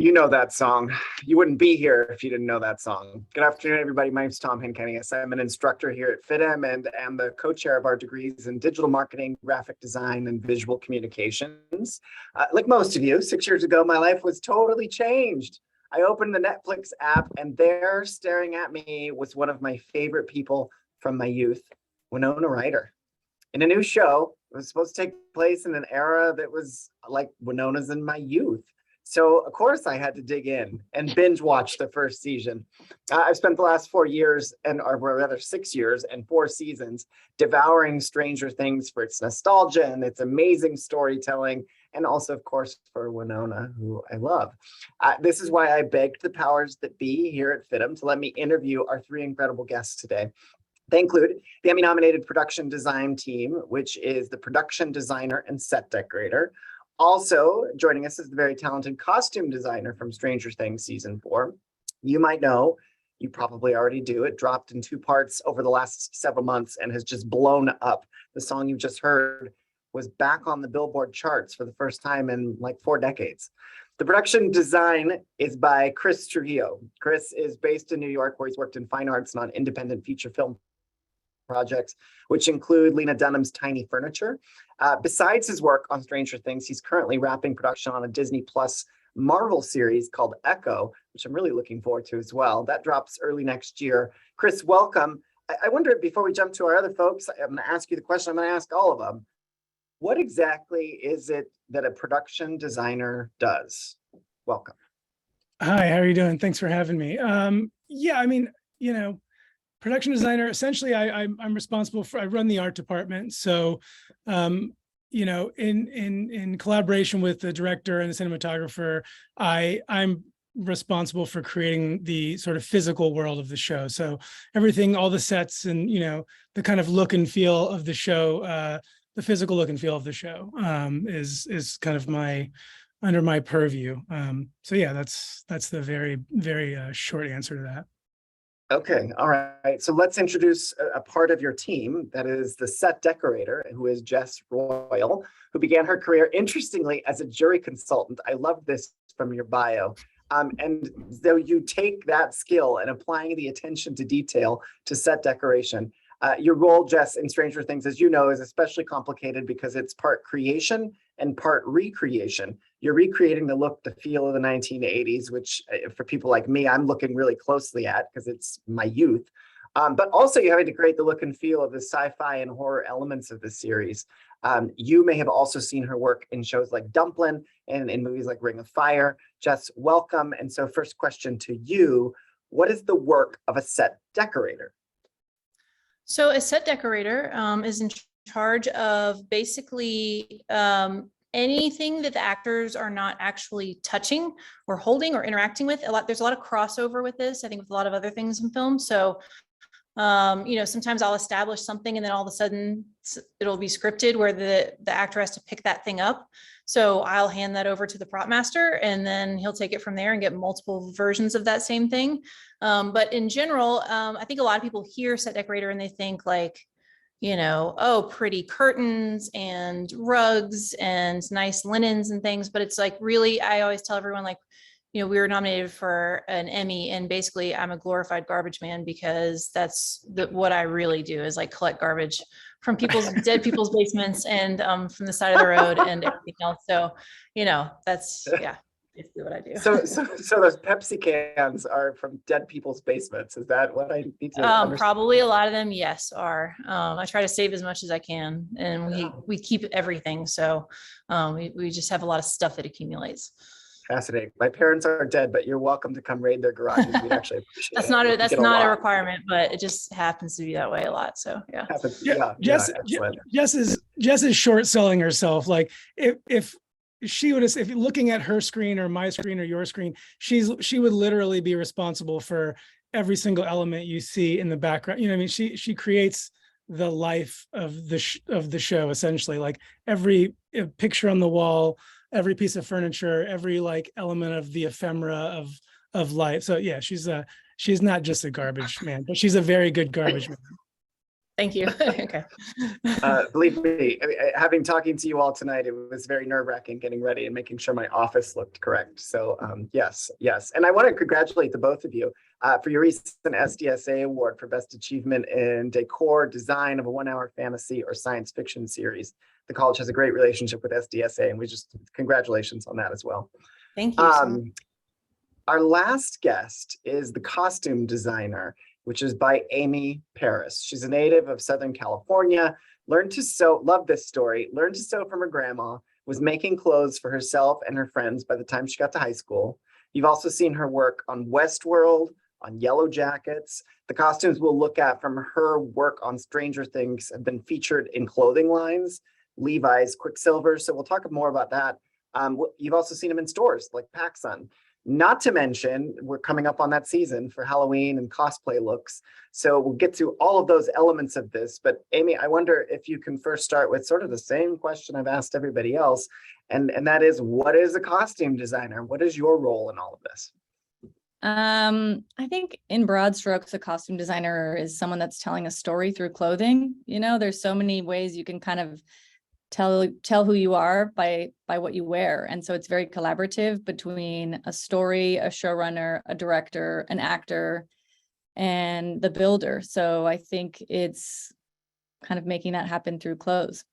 You know that song. You wouldn't be here if you didn't know that song. Good afternoon, everybody. My name is Tom Henkenius. I'm an instructor here at FIDM and am the co-chair of our degrees in digital marketing, graphic design, and visual communications. Like most of you, 6 years ago, my life was totally changed. I opened the Netflix app and there, staring at me, was one of my favorite people from my youth, Winona Ryder. In a new show, it was supposed to take place in an era that was like Winona's in my youth. So, of course, I had to dig in and binge watch the first season. I've spent the last 4 years, or rather 6 years and 4 seasons, devouring Stranger Things for its nostalgia and its amazing storytelling, and also, of course, for Winona, who I love. This is why I begged the powers that be here at FIDM to let me interview our 3 incredible guests today. They include the Emmy-nominated Production Design team, which is the production designer and set decorator. Also joining us is the very talented costume designer from Stranger Things season 4. You might know, you probably already do, it dropped in 2 parts over the last several months and has just blown up. The song you just heard was back on the Billboard charts for the first time in like 4 decades. The production design is by Chris Trujillo. Chris is based in New York, where he's worked in fine arts and on independent feature film projects, which include Lena Dunham's Tiny Furniture. Besides his work on Stranger Things, he's currently wrapping production on a Disney Plus Marvel series called Echo, which I'm really looking forward to as well. That drops early next year. Chris, welcome. I wonder, before we jump to our other folks, I'm going to ask you the question I'm going to ask all of them. What exactly is it that a production designer does? Welcome. Hi, how are you doing? Thanks for having me. Production designer, essentially, I'm responsible for, I run the art department. So, in collaboration with the director and the cinematographer, I'm responsible for creating the sort of physical world of the show. So everything, all the sets and, the kind of look and feel of the show, the physical look and feel of the show is kind of under my purview. So yeah, that's the very, very short answer to that. Okay, all right. So let's introduce a part of your team that is the set decorator, who is Jess Royal, who began her career, interestingly, as a jury consultant. I love this from your bio. And though you take that skill and applying the attention to detail to set decoration, your role, Jess, in Stranger Things, as you know, is especially complicated because it's part creation and part recreation. You're recreating the look, the feel of the 1980s, which for people like me, I'm looking really closely at because it's my youth. But also you're having to create the look and feel of the sci-fi and horror elements of the series. You may have also seen her work in shows like Dumplin' and in movies like Ring of Fire. Jess, welcome. And so first question to you, what is the work of a set decorator? So a set decorator is in charge of basically anything that the actors are not actually touching or holding or interacting with. There's a lot of crossover with this, I think, with a lot of other things in film. So, sometimes I'll establish something and then all of a sudden it'll be scripted where the actor has to pick that thing up. So I'll hand that over to the prop master and then he'll take it from there and get multiple versions of that same thing. But in general, I think a lot of people hear set decorator and they think like, oh, pretty curtains and rugs and nice linens and things. But it's like, really, I always tell everyone like, we were nominated for an Emmy and basically I'm a glorified garbage man because that's what I really do is like collect garbage from dead people's basements and from the side of the road and everything else. So, that's, yeah, basically what I do. So those Pepsi cans are from dead people's basements. Is that what I need to understand? Probably a lot of them, yes, are. I try to save as much as I can and we keep everything. So we just have a lot of stuff that accumulates. Fascinating. My parents are dead, but you're welcome to come raid their garages. We'd actually appreciate it. That's not a requirement, but it just happens to be that way a lot. So yeah. Jess is short selling herself. Like if she would have, if you're looking at her screen or my screen or your screen, she would literally be responsible for every single element you see in the background. She creates the life of the show essentially. Like every picture on the wall, every piece of furniture, every like element of the ephemera of life. So yeah, she's not just a garbage man, but she's a very good garbage man. Thank you. Okay. Believe me, having talking to you all tonight, it was very nerve-wracking getting ready and making sure my office looked correct. So yes. And I want to congratulate the both of you for your recent SDSA award for Best Achievement in Decor Design of a 1-hour fantasy or science fiction series. The college has a great relationship with SDSA, and we just congratulations on that as well. Thank you. Our last guest is the Costume Designer, which is by Amy Parris. She's a native of Southern California, learned to sew, love this story, learned to sew from her grandma, was making clothes for herself and her friends by the time she got to high school. You've also seen her work on Westworld, on Yellow Jackets. The costumes we'll look at from her work on Stranger Things have been featured in clothing lines, Levi's, Quicksilver, so we'll talk more about that. You've also seen them in stores like PacSun. Not to mention, we're coming up on that season for Halloween and cosplay looks. So we'll get to all of those elements of this. But Amy, I wonder if you can first start with sort of the same question I've asked everybody else. And that is, what is a costume designer? What is your role in all of this? I think in broad strokes, a costume designer is someone that's telling a story through clothing. You know, there's so many ways you can kind of tell who you are by what you wear. And so it's very collaborative between a story, a showrunner, a director, an actor, and the builder. So I think it's kind of making that happen through clothes.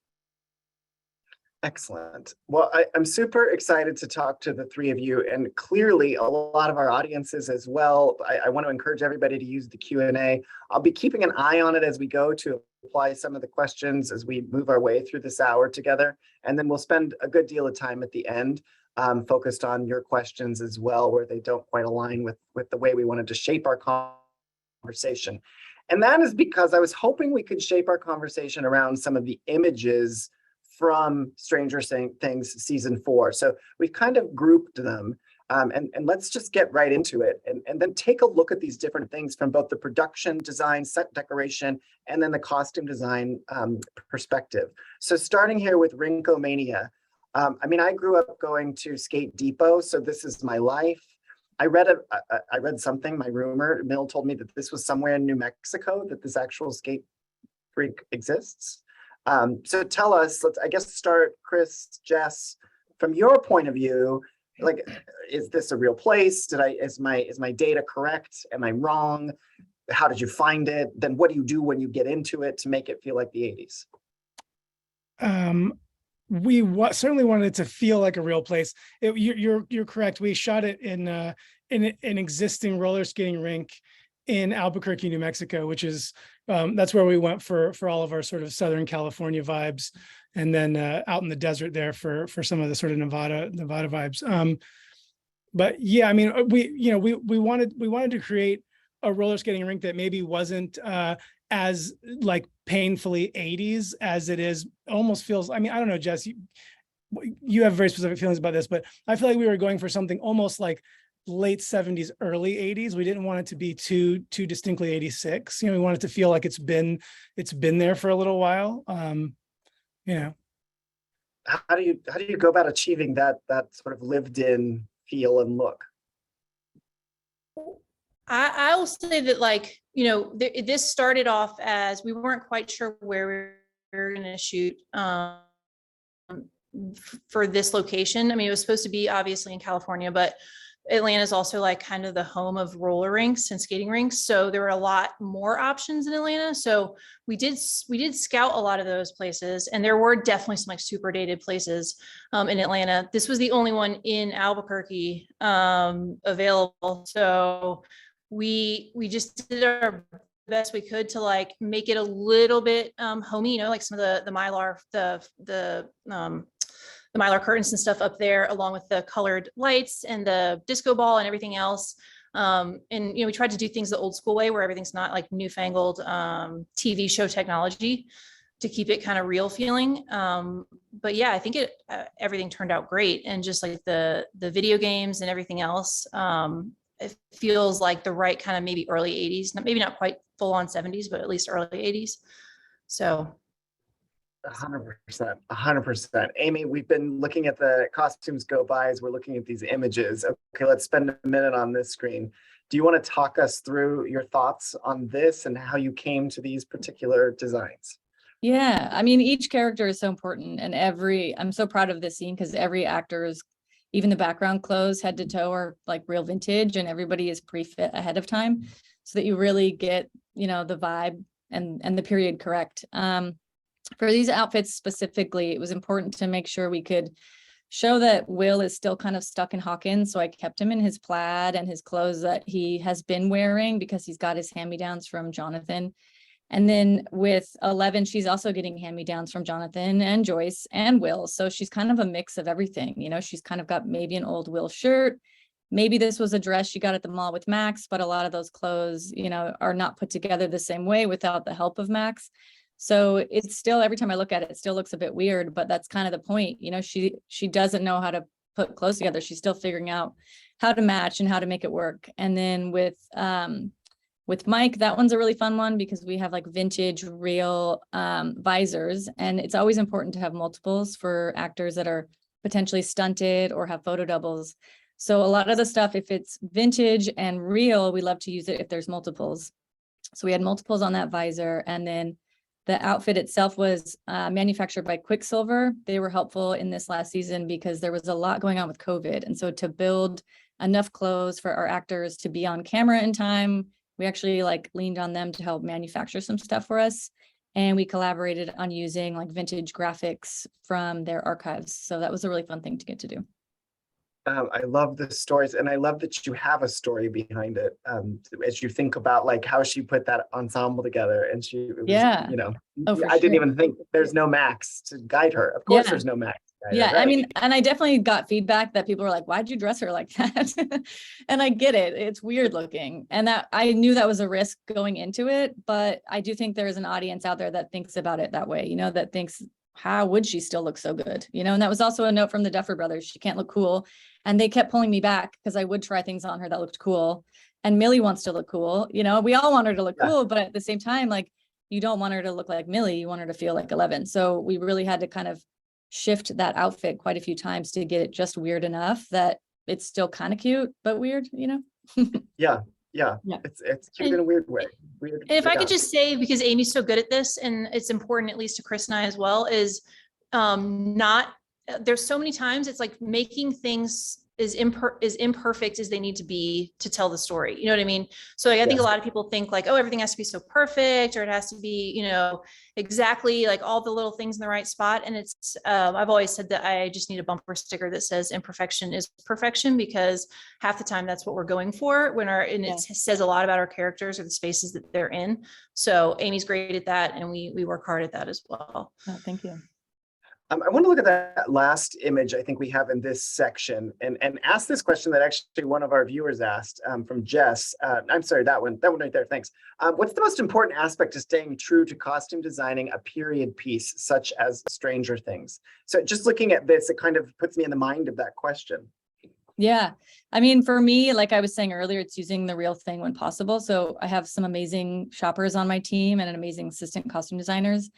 Excellent. Well, I'm super excited to talk to the three of you, and clearly a lot of our audiences as well. I want to encourage everybody to use the Q&A. I'll be keeping an eye on it as we go to apply some of the questions as we move our way through this hour together. And then we'll spend a good deal of time at the end focused on your questions as well, where they don't quite align with the way we wanted to shape our conversation. And that is because I was hoping we could shape our conversation around some of the images from Stranger Things season 4. So we've kind of grouped them, and let's just get right into it and then take a look at these different things from both the production design, set decoration, and then the costume design perspective. So starting here with Rinkomania. I mean, I grew up going to Skate Depot, so this is my life. I read something, my rumor mill told me that this was somewhere in New Mexico, that this actual skate rink exists. So tell us, I guess start, Chris, Jess, from your point of view, like, is this a real place? Is my data correct? Am I wrong? How did you find it? Then what do you do when you get into it to make it feel like the 80s? We certainly wanted it to feel like a real place. You're correct. We shot it in an existing roller skating rink in Albuquerque, New Mexico, which is that's where we went for all of our sort of Southern California vibes, and then out in the desert there for some of the sort of Nevada vibes. But yeah, I mean, we wanted to create a roller skating rink that maybe wasn't as like painfully 80s as it is. Almost feels. I mean, I don't know, Jess, you have very specific feelings about this, but I feel like we were going for something almost like late 70s, early 80s. We didn't want it to be too distinctly 86. We wanted to feel like it's been there for a little while. How do you go about achieving that sort of lived in feel and look? I will say that, like, this started off as we weren't quite sure where we were going to shoot for this location. I mean, it was supposed to be obviously in California, but Atlanta is also like kind of the home of roller rinks and skating rinks. So there were a lot more options in Atlanta. So we did scout a lot of those places, and there were definitely some like super dated places in Atlanta. This was the only one in Albuquerque available. So we just did our best we could to like make it a little bit homey, like some of the Mylar, the Mylar curtains and stuff up there, along with the colored lights and the disco ball and everything else. And we tried to do things the old school way, where everything's not like newfangled TV show technology, to keep it kind of real feeling. But yeah, I think everything turned out great, and just like the video games and everything else, it feels like the right kind of maybe early 80s, maybe not quite full on 70s, but at least early 80s. So 100%, 100%. Amy, we've been looking at the costumes go by as we're looking at these images. Okay, let's spend a minute on this screen. Do you want to talk us through your thoughts on this and how you came to these particular designs? Yeah, I mean, each character is so important, and I'm so proud of this scene because every actor's, even the background clothes head to toe are like real vintage, and everybody is pre-fit ahead of time so that you really get, the vibe and the period correct. For these outfits specifically, it was important to make sure we could show that Will is still kind of stuck in Hawkins. So I kept him in his plaid and his clothes that he has been wearing because he's got his hand-me-downs from Jonathan. And then with 11, she's also getting hand-me-downs from Jonathan and Joyce and Will. So she's kind of a mix of everything. She's kind of got maybe an old Will shirt. Maybe this was a dress she got at the mall with Max, but a lot of those clothes, are not put together the same way without the help of Max. So it's still, every time I look at it, it still looks a bit weird, but that's kind of the point. She doesn't know how to put clothes together. She's still figuring out how to match and how to make it work. And then with Mike, that one's a really fun one because we have like vintage real visors, and it's always important to have multiples for actors that are potentially stunted or have photo doubles. So a lot of the stuff, if it's vintage and real, we love to use it if there's multiples. So we had multiples on that visor, and then the outfit itself was manufactured by Quicksilver. They were helpful in this last season because there was a lot going on with COVID. And so to build enough clothes for our actors to be on camera in time, we actually leaned on them to help manufacture some stuff for us. And we collaborated on using vintage graphics from their archives. So that was a really fun thing to get to do. I love the stories, and I love that you have a story behind it. As you think about how she put that ensemble together, and I didn't even think there's no Max to guide her. Of course, there's no Max. Yeah, right? I mean, and I definitely got feedback that people were like, why'd you dress her like that? And I get it. It's weird looking. And that I knew that was a risk going into it, but I do think there is an audience out there that thinks about it that way, that thinks, how would she still look so good? And that was also a note from the Duffer Brothers. She can't look cool. And they kept pulling me back because I would try things on her that looked cool. And Millie wants to look cool. We all want her to look cool, but at the same time, you don't want her to look like Millie. You want her to feel like 11. So we really had to kind of shift that outfit quite a few times to get it just weird enough that it's still kind of cute, but weird, Yeah. It's cute in a weird way. Weird. And if I could just say, because Amy's so good at this, and it's important, at least to Chris and I as well, is there's so many times it's making things as imperfect as they need to be to tell the story. You know what I mean? So I think a lot of people think oh, everything has to be so perfect, or it has to be, exactly all the little things in the right spot. And it's, I've always said that I just need a bumper sticker that says imperfection is perfection, because half the time that's what we're going for it says a lot about our characters or the spaces that they're in. So Amy's great at that, and we work hard at that as well. Oh, thank you. I want to look at that last image I think we have in this section and ask this question that actually one of our viewers asked from Jess. I'm sorry, that one right there, thanks. What's the most important aspect to staying true to costume designing a period piece such as Stranger Things? So just looking at this, it kind of puts me in the mind of that question. Yeah, I mean, for me, like I was saying earlier, it's using the real thing when possible. So I have some amazing shoppers on my team and an amazing assistant costume designers.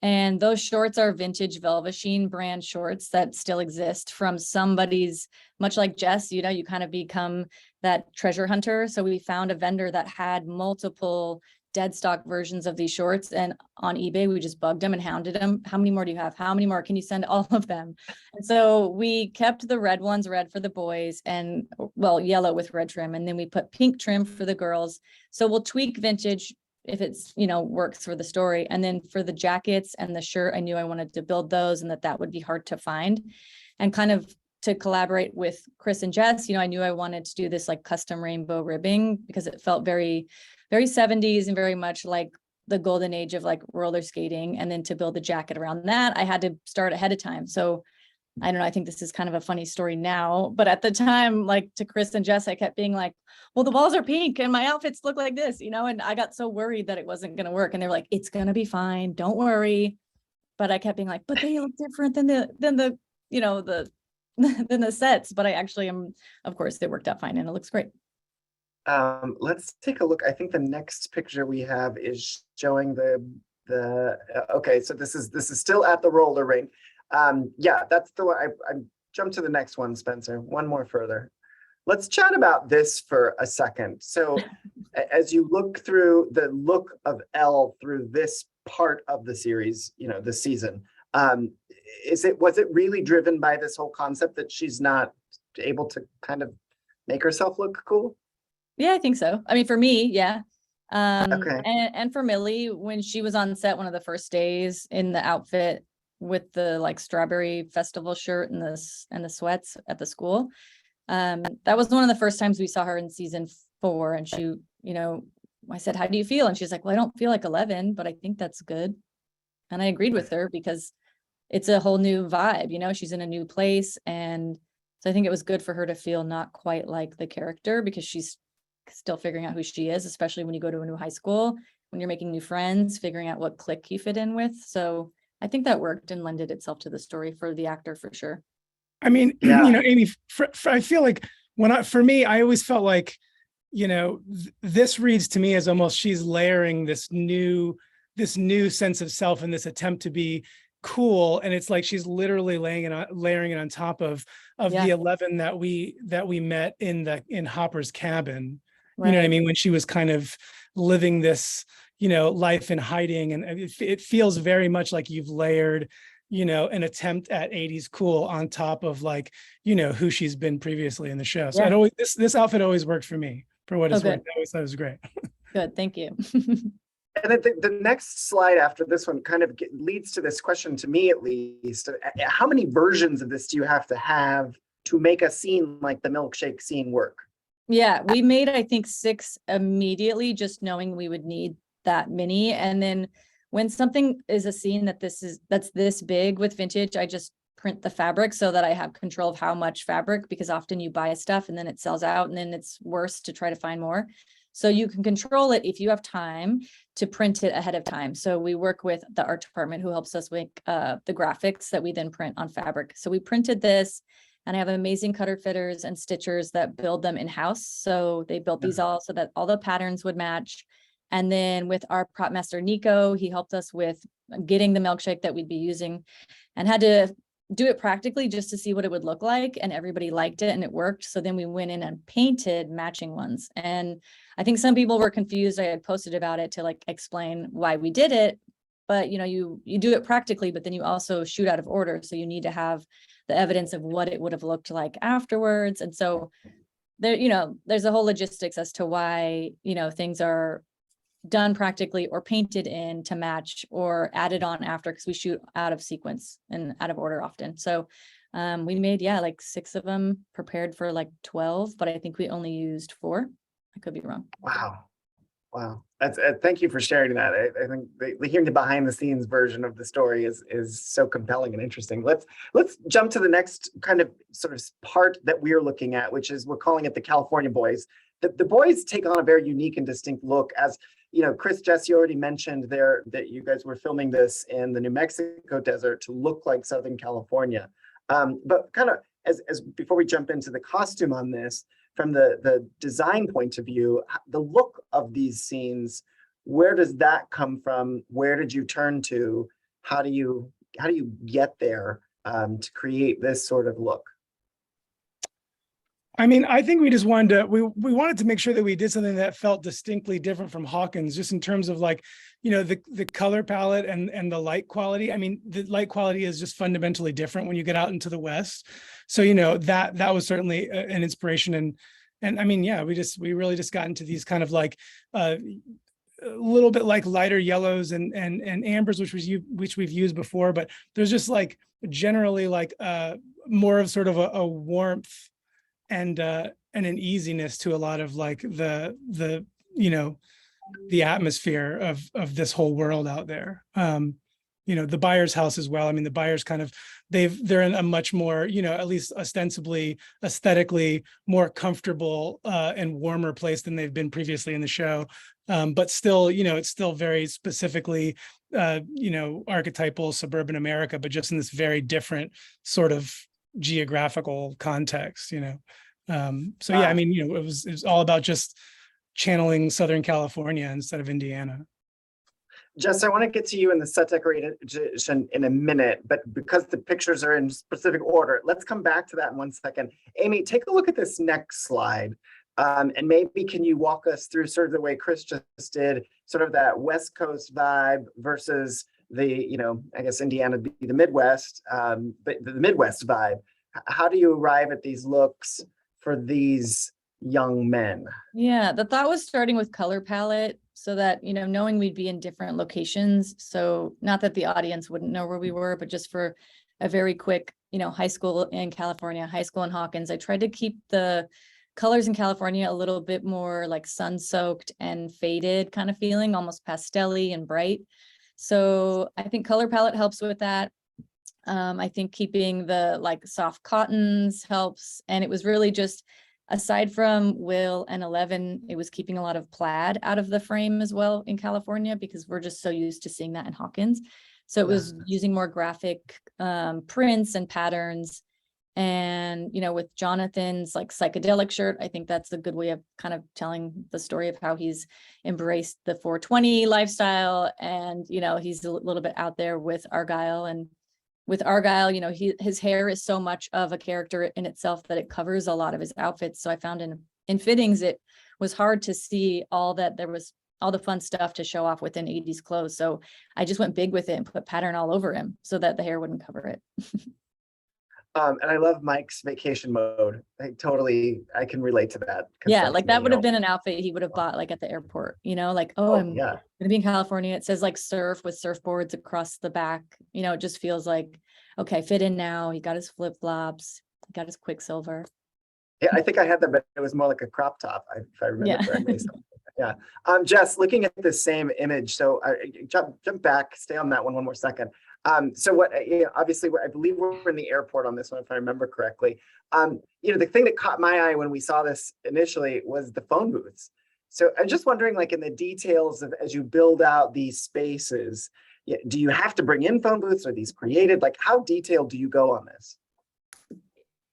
And those shorts are vintage Velveteen brand shorts that still exist from somebody's, much like Jess, you kind of become that treasure hunter. So we found a vendor that had multiple dead stock versions of these shorts, and on eBay, we just bugged them and hounded them. How many more do you have? How many more? Can you send all of them? And so we kept the red ones, red for the boys, and yellow with red trim. And then we put pink trim for the girls. So we'll tweak vintage if it's, works for the story. And then for the jackets and the shirt, I knew I wanted to build those and that would be hard to find. And kind of to collaborate with Chris and Jess, I knew I wanted to do this custom rainbow ribbing because it felt very, very 70s and very much like the golden age of roller skating. And then to build the jacket around that, I had to start ahead of time. So I don't know, I think this is kind of a funny story now, but at the time, to Chris and Jess, I kept being well, the walls are pink and my outfits look like this, and I got so worried that it wasn't going to work. And they were like, it's going to be fine. Don't worry. But I kept being but they look different than the than the sets. But I actually am, of course, they worked out fine and it looks great. Let's take a look. I think the next picture we have is showing the Okay, so this is still at the roller rink. Yeah, that's the one. I jump to the next one, Spencer. One more further. Let's chat about this for a second. So as you look through the look of Elle through this part of the series, this season, was it really driven by this whole concept that she's not able to kind of make herself look cool? Yeah, I think so. I mean, for me, yeah. Okay. And for Millie, when she was on set one of the first days in the outfit with the like strawberry festival shirt and the sweats at the school, that was one of the first times we saw her in season 4. And she, I said, "How do you feel?" And she's like, "Well, I don't feel like 11, but I think that's good." And I agreed with her because it's a whole new vibe, she's in a new place. And so I think it was good for her to feel not quite like the character, because she's still figuring out who she is, especially when you go to a new high school, when you're making new friends, figuring out what clique you fit in with. So I think that worked and lended itself to the story for the actor for sure. I mean, Yeah. Amy, I feel like for me, I always felt like, this reads to me as almost she's layering this new sense of self and this attempt to be cool. And it's like she's literally layering it on top of the 11 that we met in Hopper's cabin. Right. You know what I mean? When she was kind of living this, life in hiding. And it feels very much like you've layered, an attempt at 80s cool on top of like, who she's been previously in the show. So Yeah. this outfit always worked for me, for what it's Okay. worth. I always thought it was great. Good. Thank you. And I think the next slide after this one kind of leads to this question, to me at least. How many versions of this do you have to make a scene like the milkshake scene work? Yeah, we made, I think, 6 immediately, just knowing we would need that many. And then when something is a scene that's this big with vintage, I just print the fabric so that I have control of how much fabric, because often you buy stuff and then it sells out and then it's worse to try to find more. So you can control it if you have time to print it ahead of time. So we work with the art department who helps us make the graphics that we then print on fabric. So we printed this, and I have amazing cutter fitters and stitchers that build them in-house. So they built these all so that all the patterns would match. And then with our prop master, Nico, he helped us with getting the milkshake that we'd be using, and had to do it practically just to see what it would look like. And everybody liked it and it worked. So then we went in and painted matching ones. And I think some people were confused. I had posted about it to like explain why we did it, but you do it practically, but then you also shoot out of order. So you need to have the evidence of what it would have looked like afterwards. And so there, there's a whole logistics as to why, things are done practically or painted in to match or added on after, because we shoot out of sequence and out of order often. So we made, like 6 of them, prepared for like 12, but I think we only used 4. I could be wrong. Wow. That's thank you for sharing that. I think hearing the behind the scenes version of the story is so compelling and interesting. Let's jump to the next kind of sort of part that we're looking at, which is, we're calling it the California Boys. The boys take on a very unique and distinct look. As Chris, Jess, you already mentioned there that you guys were filming this in the New Mexico desert to look like Southern California. But kind of as before we jump into the costume on this, from the design point of view, the look of these scenes, where does that come from? Where did you turn to? How do you get there to create this sort of look? I mean, I think we just wanted to make sure that we did something that felt distinctly different from Hawkins, just in terms of like, the color palette and the light quality. I mean, the light quality is just fundamentally different when you get out into the West. So, that was certainly an inspiration. And I mean, yeah, we really just got into these kind of like a little bit like lighter yellows and ambers, which we've used before, but there's just like generally like more of sort of a warmth and an easiness to a lot of like the atmosphere of this whole world out there. The buyer's house as well. I mean, the buyers kind of, they're in a much more, at least ostensibly, aesthetically more comfortable and warmer place than they've been previously in the show. But still, it's still very specifically, archetypal suburban America, but just in this very different sort of geographical context, So yeah, I mean, it was all about just channeling Southern California instead of Indiana. Jess, I want to get to you in the set decoration in a minute, but because the pictures are in specific order, let's come back to that in 1 second. Amy, take a look at this next slide. And maybe can you walk us through sort of the way Chris just did, sort of that West Coast vibe versus the, I guess Indiana would be the Midwest, but the Midwest vibe. How do you arrive at these looks for these young men? Yeah, the thought was starting with color palette so that, knowing we'd be in different locations. So not that the audience wouldn't know where we were, but just for a very quick, high school in California, high school in Hawkins, I tried to keep the colors in California a little bit more like sun-soaked and faded kind of feeling, almost pastel-y and bright. So I think color palette helps with that. I think keeping the like soft cottons helps. And it was really just, aside from Will and 11, it was keeping a lot of plaid out of the frame as well in California, because we're just so used to seeing that in Hawkins. So it was using more graphic prints and patterns. And, with Jonathan's like psychedelic shirt, I think that's a good way of kind of telling the story of how he's embraced the 420 lifestyle. And, he's a little bit out there with Argyle, and with Argyle, his hair is so much of a character in itself that it covers a lot of his outfits. So I found in fittings, it was hard to see all the fun stuff to show off within 80s clothes. So I just went big with it and put pattern all over him so that the hair wouldn't cover it. And I love Mike's vacation mode. I can relate to that. Yeah, like that would have been an outfit he would have bought like at the airport, like, I'm gonna be in California. It says like surf with surfboards across the back. It just feels like, okay, fit in now. He got his flip-flops, he got his Quicksilver. Yeah, I think I had that, but it was more like a crop top, if I remember correctly. Yeah. Jess, looking at the same image, so jump back, stay on that one more second. So what, obviously, I believe we're in the airport on this one, if I remember correctly. The thing that caught my eye when we saw this initially was the phone booths. So I'm just wondering, like in the details of as you build out these spaces, do you have to bring in phone booths? Are these created? Like, how detailed do you go on this?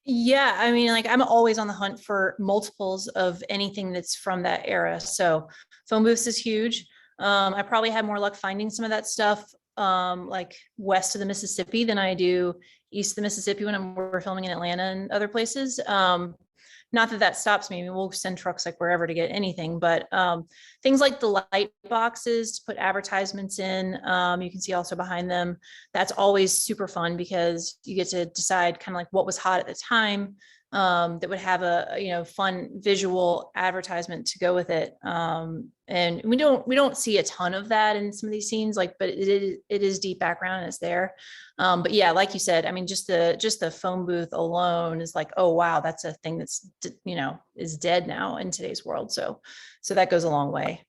Yeah, I mean, like I'm always on the hunt for multiples of anything that's from that era. So phone booths is huge. I probably had more luck finding some of that stuff like west of the Mississippi than I do east of the Mississippi when we're filming in Atlanta and other places. Not that stops me. I mean, we'll send trucks like wherever to get anything, but things like the light boxes to put advertisements in, you can see also behind them. That's always super fun because you get to decide kind of like what was hot at the time that would have a fun visual advertisement to go with it. And we don't see a ton of that in some of these scenes, like, but it is deep background and it's there. But yeah, like you said, I mean, just the phone booth alone is like, oh wow, that's a thing that's is dead now in today's world. So that goes a long way.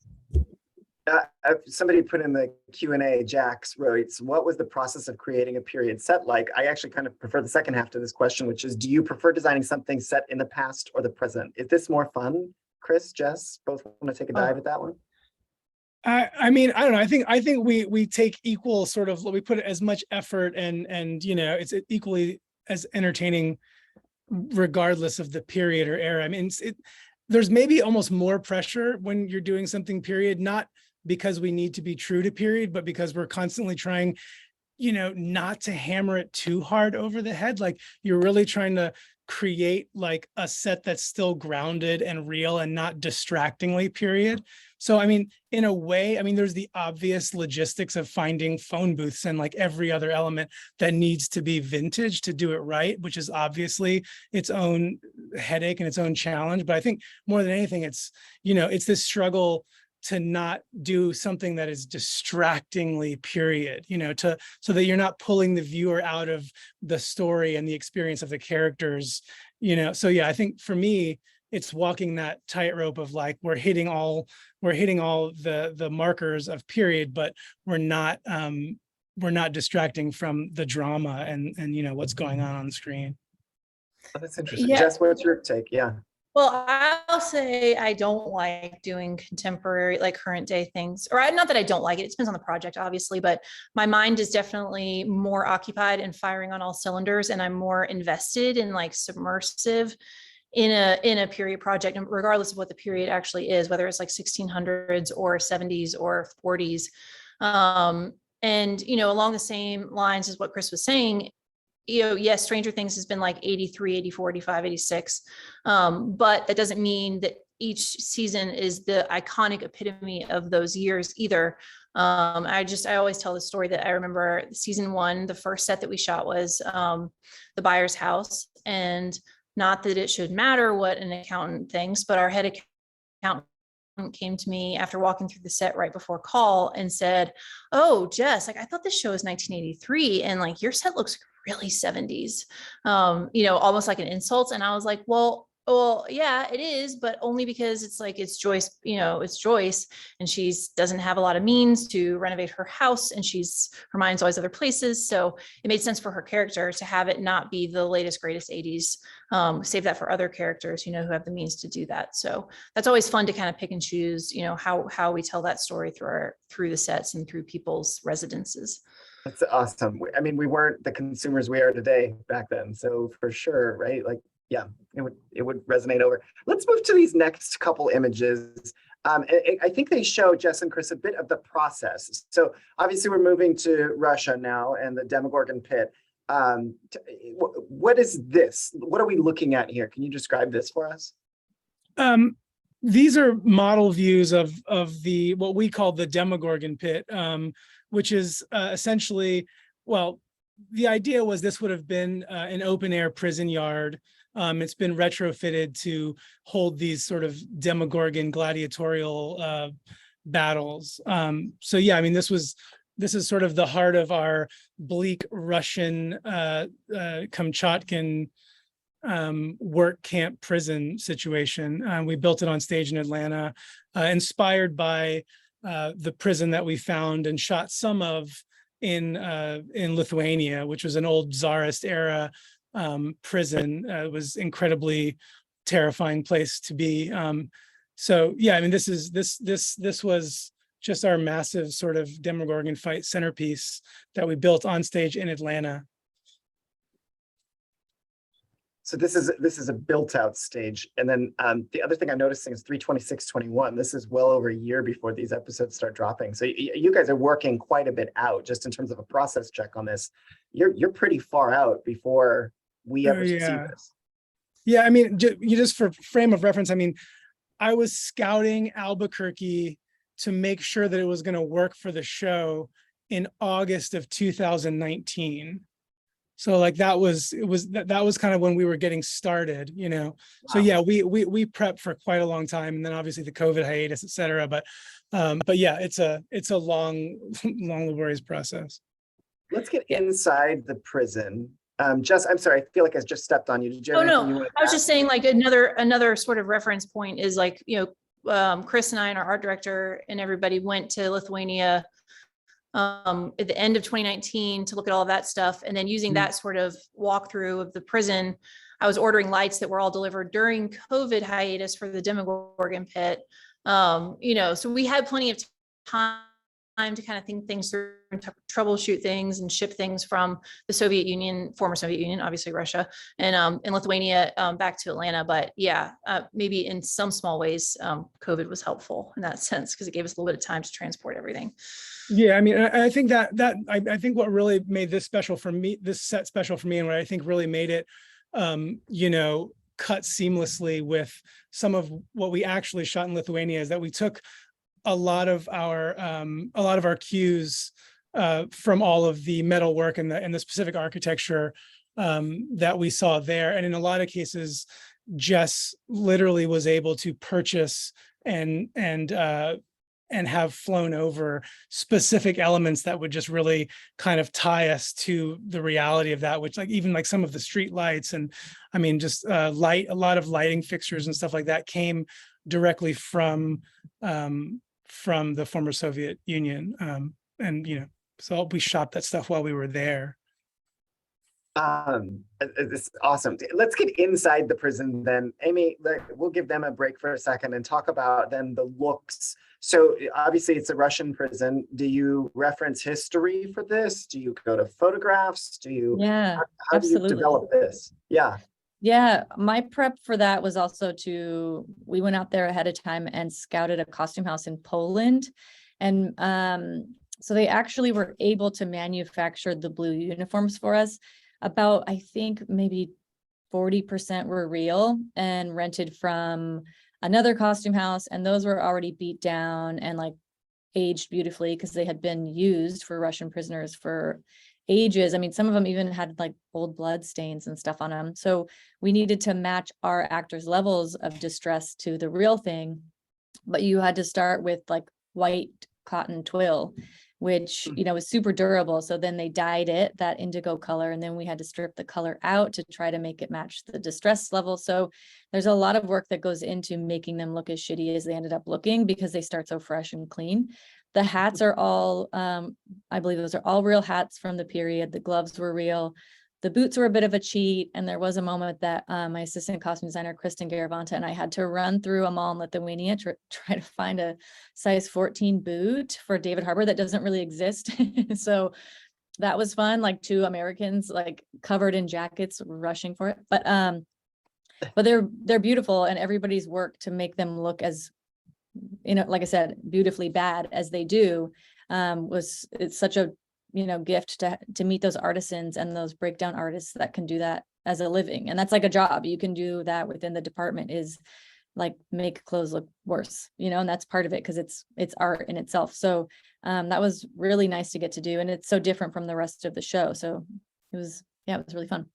Somebody put in the Q&A, Jax writes, what was the process of creating a period set like? I actually kind of prefer the second half to this question, which is, do you prefer designing something set in the past or the present? Is this more fun? Chris, Jess, both want to take a dive at that one? I mean, I don't know. I think we take equal sort of, we put as much effort and it's equally as entertaining regardless of the period or era. I mean, there's maybe almost more pressure when you're doing something period, not because we need to be true to period, but because we're constantly trying, not to hammer it too hard over the head. Like you're really trying to create like a set that's still grounded and real and not distractingly period. So, I mean, in a way, there's the obvious logistics of finding phone booths and like every other element that needs to be vintage to do it right, which is obviously its own headache and its own challenge. But I think more than anything, it's this struggle to not do something that is distractingly period, so that you're not pulling the viewer out of the story and the experience of the characters, So yeah, I think for me, it's walking that tightrope of like, we're hitting all the markers of period, but we're not distracting from the drama and what's going on screen. Oh, that's interesting. Yeah. Jess, what's your take? Yeah. Well, I'll say I don't like doing contemporary, like current day things, or not that I don't like it. It depends on the project, obviously, but my mind is definitely more occupied and firing on all cylinders. And I'm more invested in like submersive in a period project, and regardless of what the period actually is, whether it's like 1600s or 70s or 40s. And, along the same lines as what Chris was saying, yes, Stranger Things has been like 83, 84, 85, 86. But that doesn't mean that each season is the iconic epitome of those years either. I always tell the story that I remember season 1, the first set that we shot was the buyer's house. And not that it should matter what an accountant thinks, but our head accountant came to me after walking through the set right before call and said, "Oh, Jess, like I thought this show was 1983 and like your set looks really 70s," almost like an insult. And I was like, well, yeah, it is, but only because it's Joyce, it's Joyce, and doesn't have a lot of means to renovate her house, and her mind's always other places. So it made sense for her character to have it not be the latest, greatest 80s, save that for other characters, who have the means to do that. So that's always fun to kind of pick and choose, how we tell that story through the sets and through people's residences. That's awesome. I mean, we weren't the consumers we are today back then. So for sure, right? Like, yeah, it would resonate over. Let's move to these next couple images. I think they show, Jess and Chris, a bit of the process. So obviously we're moving to Russia now and the Demogorgon pit. What is this? What are we looking at here? Can you describe this for us? These are model views of what we call the Demogorgon pit, which is essentially, well, the idea was this would have been an open air prison yard. It's been retrofitted to hold these sort of Demogorgon gladiatorial battles. So yeah, I mean, this is sort of the heart of our bleak Russian Kamchatkan work camp prison situation. We built it on stage in Atlanta, inspired by the prison that we found and shot some of in Lithuania, which was an old Tsarist era prison. It was incredibly terrifying place to be. So yeah, I mean, this was just our massive sort of Demogorgon fight centerpiece that we built on stage in Atlanta. So this is a built out stage. And then the other thing I'm noticing is 3/26/21. This is well over a year before these episodes start dropping. So you guys are working quite a bit out just in terms of a process check on this. You're pretty far out before we ever see this. Yeah, I mean, just for frame of reference, I mean, I was scouting Albuquerque to make sure that it was going to work for the show in August of 2019. So like that was kind of when we were getting started, Wow. So yeah, we prepped for quite a long time, and then obviously the COVID hiatus, et cetera. But yeah, it's a long laborious process. Let's get inside the prison. Jess, I'm sorry, I feel like I just stepped on you. Did you have anything you wanted to I was just saying, like another sort of reference point is like, Chris and I and our art director and everybody went to Lithuania at the end of 2019 to look at all of that stuff. And then using that sort of walkthrough of the prison, I was ordering lights that were all delivered during COVID hiatus for the Demogorgon pit. So we had plenty of time to kind of think things through and troubleshoot things and ship things from the Soviet Union, former Soviet Union, obviously Russia, and in Lithuania back to Atlanta. But yeah, maybe in some small ways, COVID was helpful in that sense because it gave us a little bit of time to transport everything. Yeah, I mean, I think I think what really made this special for me, this set special for me, and what I think really made it, cut seamlessly with some of what we actually shot in Lithuania is that we took a lot of our cues from all of the metal work and the specific architecture that we saw there. And in a lot of cases, Jess literally was able to purchase and have flown over specific elements that would just really kind of tie us to the reality of that, which like even like some of the street lights and I mean, just a lot of lighting fixtures and stuff like that came directly from the former Soviet Union. So we shot that stuff while we were there. It's awesome. Let's get inside the prison then. Amy, we'll give them a break for a second and talk about then the looks. So obviously it's a Russian prison. Do you reference history for this? Do you go to photographs? How do you develop this? Yeah, my prep for that was also we went out there ahead of time and scouted a costume house in Poland. And So they actually were able to manufacture the blue uniforms for us. About, I think maybe 40% were real and rented from another costume house. And those were already beat down and like aged beautifully because they had been used for Russian prisoners for ages. I mean, some of them even had like old blood stains and stuff on them. So we needed to match our actors' levels of distress to the real thing. But you had to start with like white cotton twill, which, you know, was super durable. So then they dyed it that indigo color, and then we had to strip the color out to try to make it match the distress level. So there's a lot of work that goes into making them look as shitty as they ended up looking because they start so fresh and clean. The hats are all, I believe those are all real hats from the period. The gloves were real. The boots were a bit of a cheat. And there was a moment that my assistant costume designer, Kristen Garavanta, and I had to run through a mall in Lithuania to try to find a size 14 boot for David Harbour that doesn't really exist. So that was fun, like two Americans like covered in jackets rushing for it. But they're beautiful, and everybody's work to make them look as, you know, like I said, beautifully bad as they do, it's such a, you know, gift to meet those artisans and those breakdown artists that can do that as a living. And that's like a job. You can do that within the department, is like make clothes look worse, you know, and that's part of it because it's art in itself. So that was really nice to get to do. And it's so different from the rest of the show. So it was really fun.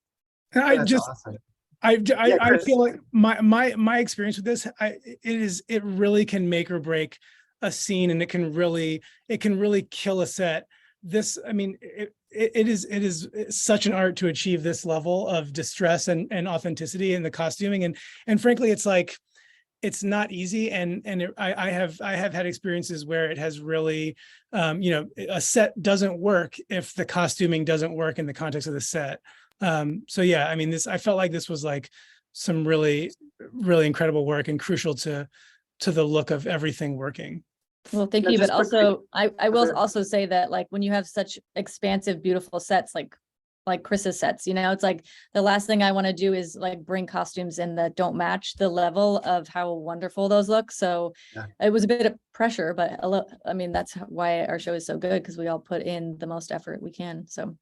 And That's awesome. I feel like my experience with this, it really can make or break a scene, and it can really kill a set. This, I mean, it is such an art to achieve this level of distress and authenticity in the costuming, and frankly, it's like, it's not easy. I have had experiences where it has really, you know, a set doesn't work if the costuming doesn't work in the context of the set. So yeah, I mean, I felt like this was like some really incredible work and crucial to the look of everything working. Well, thank you. But also, I will also say that like when you have such expansive, beautiful sets, like Chris's sets, you know, it's like the last thing I want to do is like bring costumes in that don't match the level of how wonderful those look. So it was a bit of pressure, but I mean, that's why our show is so good, because we all put in the most effort we can. So.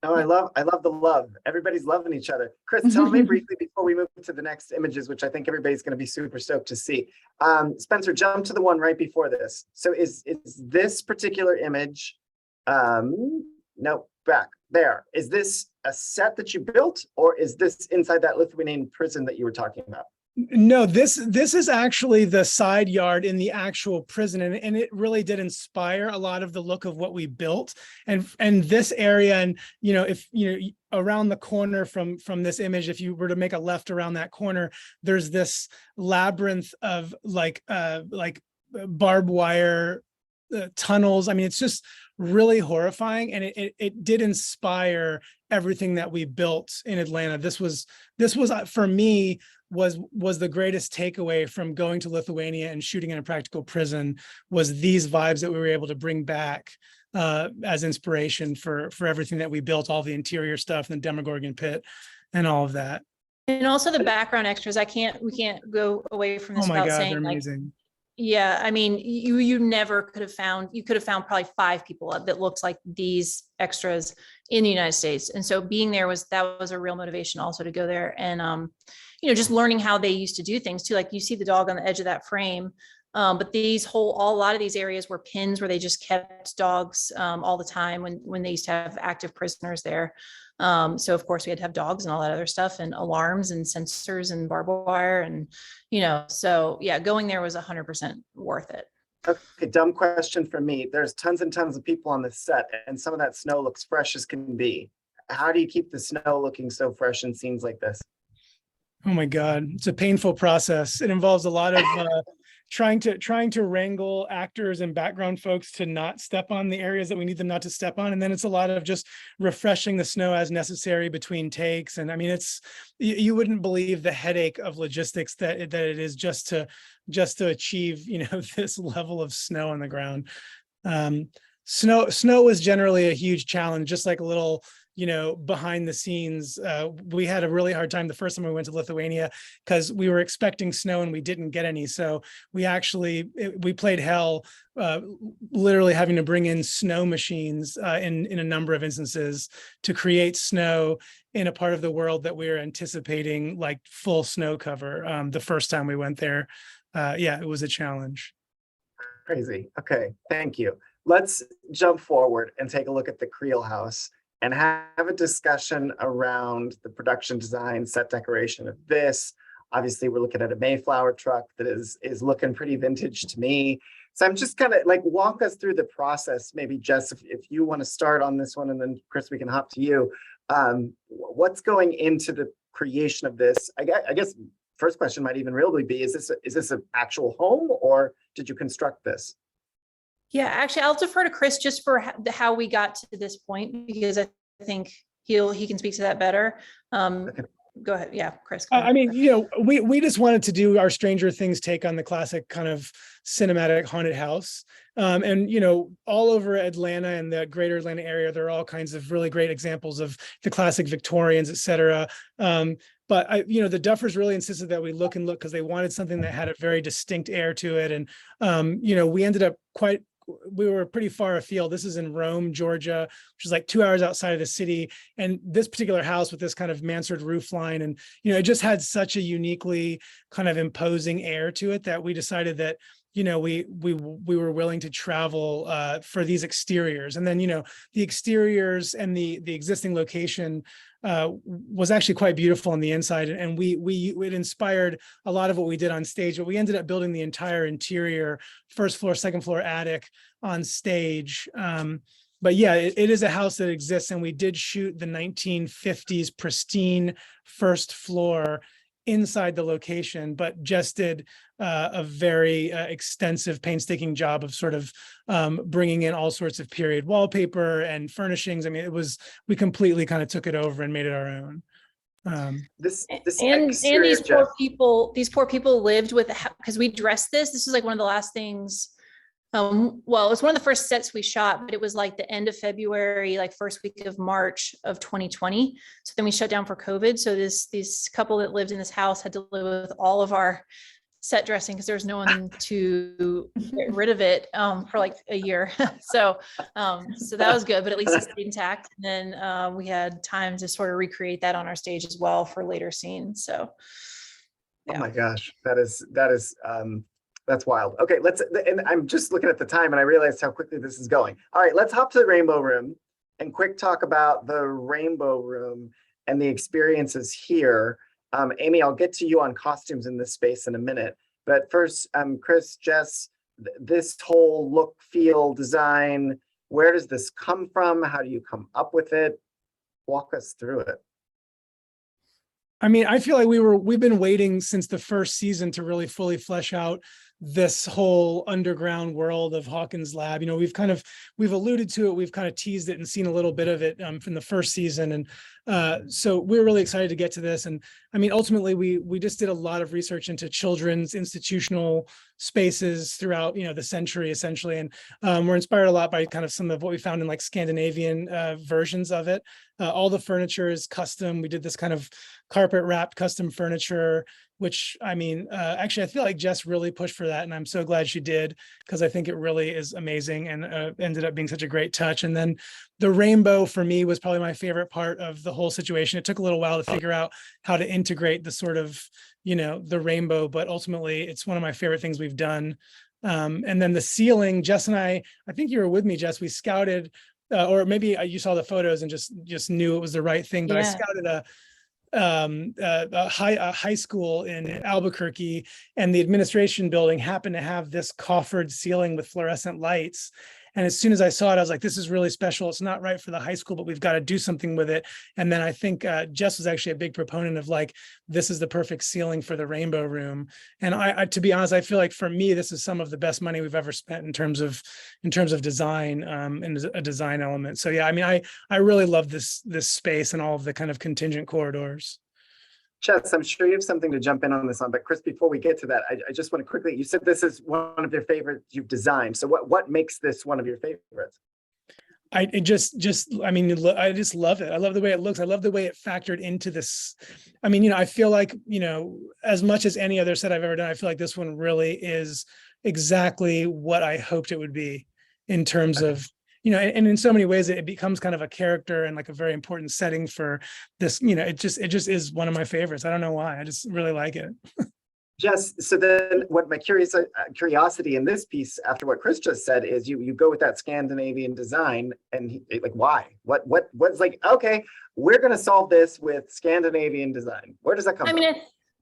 Oh, I love the love. Everybody's loving each other. Chris, tell me briefly before we move to the next images, which I think everybody's going to be super stoked to see. Spencer, jump to the one right before this. So is this particular image, no, back there. Is this a set that you built, or is this inside that Lithuanian prison that you were talking about? No, this is actually the side yard in the actual prison, and it really did inspire a lot of the look of what we built, and this area, and you know, if you know, around the corner from this image, if you were to make a left around that corner, there's this labyrinth of like barbed wire tunnels. I mean, it's just really horrifying, and it did inspire everything that we built in Atlanta. This was for me was the greatest takeaway from going to Lithuania and shooting in a practical prison, was these vibes that we were able to bring back as inspiration for everything that we built, all the interior stuff, and the Demogorgon pit and all of that. And also the background extras. We can't go away from this without saying, they're like, amazing. yeah, I mean, you never could have found, you could have found probably 5 people that looked like these extras in the United States. And so being there was a real motivation also to go there. And, you know, just learning how they used to do things too. Like you see the dog on the edge of that frame. But a lot of these areas were pins where they just kept dogs all the time when they used to have active prisoners there. So of course we had to have dogs and all that other stuff, and alarms and sensors and barbed wire, and, you know, so yeah, going there was 100% worth it. Okay, dumb question for me. There's tons and tons of people on this set, and some of that snow looks fresh as can be. How do you keep the snow looking so fresh in scenes like this? Oh my God, it's a painful process. It involves a lot of trying to wrangle actors and background folks to not step on the areas that we need them not to step on. And then it's a lot of just refreshing the snow as necessary between takes. And I mean, you wouldn't believe the headache of logistics that it is just to achieve, you know, this level of snow on the ground. Snow was generally a huge challenge, just like a little, behind the scenes. We had a really hard time the first time we went to Lithuania because we were expecting snow and we didn't get any. So we played hell, literally having to bring in snow machines in a number of instances to create snow in a part of the world that we were anticipating like full snow cover. The first time we went there, it was a challenge. Crazy. Okay, thank you. Let's jump forward and take a look at the Creel house and have a discussion around the production design, set decoration of this. Obviously, we're looking at a Mayflower truck that is looking pretty vintage to me. So I'm just kind of like, walk us through the process. Maybe Jess, if you want to start on this one, and then Chris, we can hop to you. What's going into the creation of this? I guess first question might even really be, is this an actual home, or did you construct this? Yeah, actually, I'll defer to Chris just for how we got to this point, because I think he can speak to that better. Okay. Go ahead. Yeah, Chris. I mean, we just wanted to do our Stranger Things take on the classic kind of cinematic haunted house. And, all over Atlanta and the greater Atlanta area, there are all kinds of really great examples of the classic Victorians, et cetera. But the Duffers really insisted that we look because they wanted something that had a very distinct air to it. And, we ended up we were pretty far afield. This is in Rome, Georgia, which is like 2 hours outside of the city. And this particular house with this kind of mansard roof line, and, it just had such a uniquely kind of imposing air to it that we decided that, we were willing to travel for these exteriors. And then, the exteriors and the existing location was actually quite beautiful on the inside. And it inspired a lot of what we did on stage, but we ended up building the entire interior, first floor, second floor, attic on stage. But yeah, it is a house that exists, and we did shoot the 1950s pristine first floor inside the location, but just did a very extensive, painstaking job of sort of bringing in all sorts of period wallpaper and furnishings. I mean, we completely kind of took it over and made it our own. These poor people lived with, because we dressed this was like one of the last things. Well, it was one of the first sets we shot, but it was like the end of February, like first week of March of 2020. So then we shut down for COVID. So this couple that lived in this house had to live with all of our set dressing because there was no one to get rid of it for like a year. So that was good, but at least it stayed intact. And then we had time to sort of recreate that on our stage as well for later scenes. So yeah. Oh my gosh, that's wild. Okay, and I'm just looking at the time and I realized how quickly this is going. All right, let's hop to the Rainbow Room and quick talk about the Rainbow Room and the experiences here. Amy, I'll get to you on costumes in this space in a minute. But first, Chris, Jess, this whole look, feel, design, where does this come from? How do you come up with it? Walk us through it. I mean, I feel like we've been waiting since the first season to really fully flesh out this whole underground world of Hawkins Lab. We've alluded to it, we've kind of teased it and seen a little bit of it from the first season. And so we're really excited to get to this. And I mean, ultimately, we just did a lot of research into children's institutional spaces throughout, the century, essentially. And we're inspired a lot by kind of some of what we found in like Scandinavian versions of it. All the furniture is custom. We did this kind of carpet wrapped custom furniture, which I mean, actually, I feel like Jess really pushed for that. And I'm so glad she did, because I think it really is amazing and ended up being such a great touch. And then the rainbow for me was probably my favorite part of the whole situation. It took a little while to figure out how to integrate the sort of, the rainbow, but ultimately it's one of my favorite things we've done. And then the ceiling, Jess and I think you were with me, Jess, we scouted, or maybe you saw the photos and just knew it was the right thing, but yeah. I scouted a high school in Albuquerque, and the administration building happened to have this coffered ceiling with fluorescent lights. And as soon as I saw it, I was like, this is really special. It's not right for the high school, but we've got to do something with it. And then I think Jess was actually a big proponent of like, this is the perfect ceiling for the Rainbow Room. And I to be honest, I feel like for me, this is some of the best money we've ever spent in terms of design and a design element. So yeah, I mean, I really love this space and all of the kind of contingent corridors. Jess, I'm sure you have something to jump in on this one, but Chris, before we get to that, I just want to quickly, you said this is one of your favorites you've designed. So what makes this one of your favorites? I mean, I just love it. I love the way it looks. I love the way it factored into this. I mean, I feel like, as much as any other set I've ever done, I feel like this one really is exactly what I hoped it would be in terms of, and in so many ways it becomes kind of a character and like a very important setting for this, it just is one of my favorites. I don't know why. I just really like it. Jess, so then what my curiosity in this piece, after what Chris just said, is you go with that Scandinavian design, and like, why? What's like, okay, we're going to solve this with Scandinavian design. Where does that come from?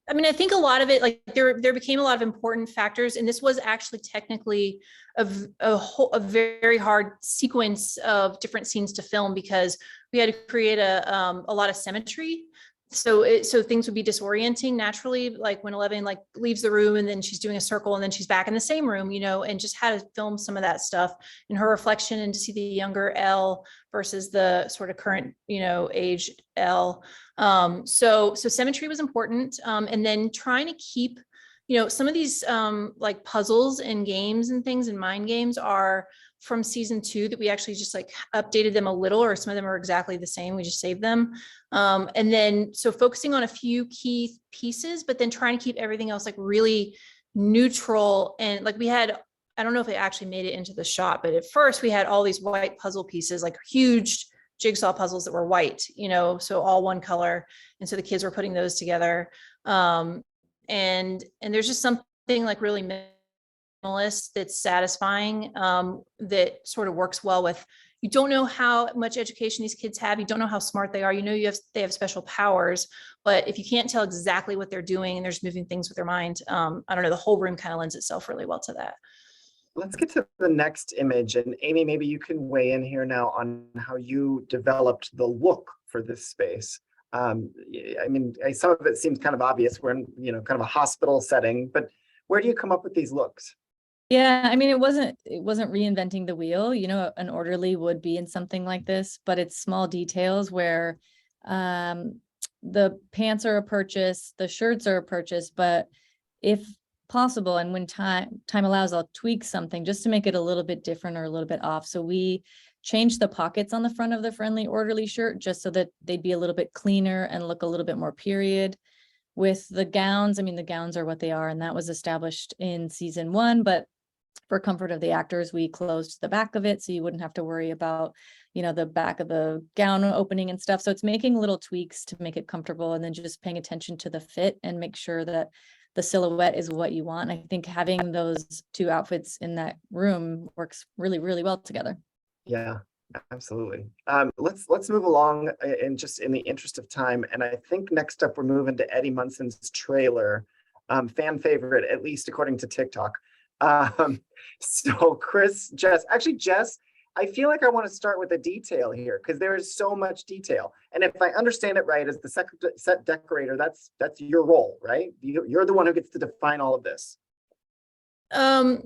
I think a lot of it, like there became a lot of important factors, and this was actually technically a very hard sequence of different scenes to film, because we had to create a lot of symmetry. So things would be disorienting naturally, like when 11 like leaves the room and then she's doing a circle and then she's back in the same room, and just how to film some of that stuff in her reflection, and to see the younger Elle versus the sort of current, age Elle. So symmetry was important. And then trying to keep, some of these like puzzles and games and things and mind games are from season 2 that we actually just like updated them a little, or some of them are exactly the same. We just saved them. And then, so focusing on a few key pieces, but then trying to keep everything else like really neutral. And like we had, I don't know if it actually made it into the shot, but at first we had all these white puzzle pieces, like huge jigsaw puzzles that were white, so all one color. And so the kids were putting those together. And there's just something like really that's satisfying, that sort of works well with, you don't know how much education these kids have, you don't know how smart they are, they have special powers, but if you can't tell exactly what they're doing and they're just moving things with their mind, I don't know, the whole room kind of lends itself really well to that. Let's get to the next image, and Amy, maybe you can weigh in here now on how you developed the look for this space. I mean, some of it seems kind of obvious. We're in, kind of a hospital setting, but where do you come up with these looks? Yeah, I mean, it wasn't reinventing the wheel. An orderly would be in something like this, but it's small details where the pants are a purchase, the shirts are a purchase, but if possible, and when time allows, I'll tweak something just to make it a little bit different or a little bit off. So we changed the pockets on the front of the friendly orderly shirt just so that they'd be a little bit cleaner and look a little bit more period. With the gowns, I mean, the gowns are what they are, and that was established in season 1, but for comfort of the actors, we closed the back of it so you wouldn't have to worry about, the back of the gown opening and stuff. So it's making little tweaks to make it comfortable, and then just paying attention to the fit and make sure that the silhouette is what you want. I think having those 2 outfits in that room works really, really well together. Yeah, absolutely. Let's move along in the interest of time. And I think next up we're moving to Eddie Munson's trailer, fan favorite, at least according to TikTok. So Chris, Jess, I feel like I want to start with the detail here, because there is so much detail. And if I understand it right, as the set decorator, that's your role, right? You're the one who gets to define all of this.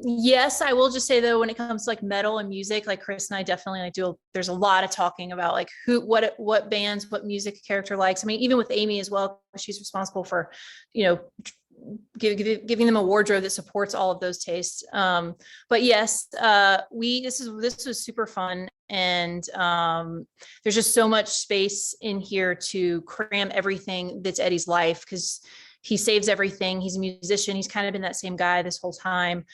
Yes, I will just say though, when it comes to like metal and music, like Chris and I definitely like there's a lot of talking about like what bands, what music a character likes. I mean, even with Amy as well, she's responsible for, giving them a wardrobe that supports all of those tastes. But yes, this was super fun. And there's just so much space in here to cram everything that's Eddie's life, because he saves everything. He's a musician. He's kind of been that same guy this whole time.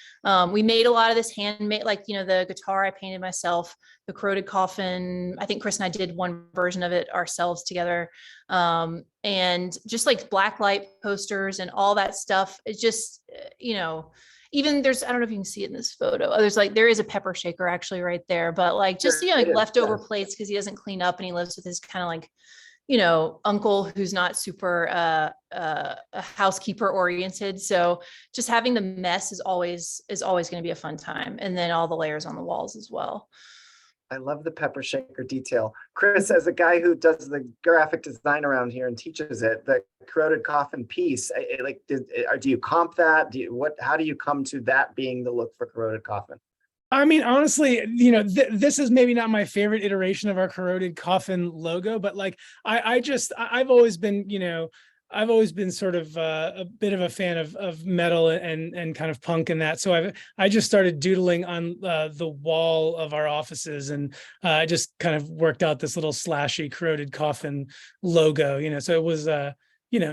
We made a lot of this handmade, like, the guitar I painted myself, the corroded coffin. I think Chris and I did one version of it ourselves together. And just like black light posters and all that stuff. It's just, even I don't know if you can see it in this photo. There is a pepper shaker actually right there, but like just, leftover plates because he doesn't clean up and he lives with his kind of like, uncle who's not super housekeeper oriented. So just having the mess is always going to be a fun time. And then all the layers on the walls as well. I love the pepper shaker detail. Chris, as a guy who does the graphic design around here and teaches it, the corroded coffin piece, do you comp that? How do you come to that being the look for corroded coffin? I mean, honestly, this is maybe not my favorite iteration of our corroded coffin logo, but like, I've always been, I've always been sort of a bit of a fan of metal and kind of punk and that. So I just started doodling on the wall of our offices, and I just kind of worked out this little slashy corroded coffin logo, so it was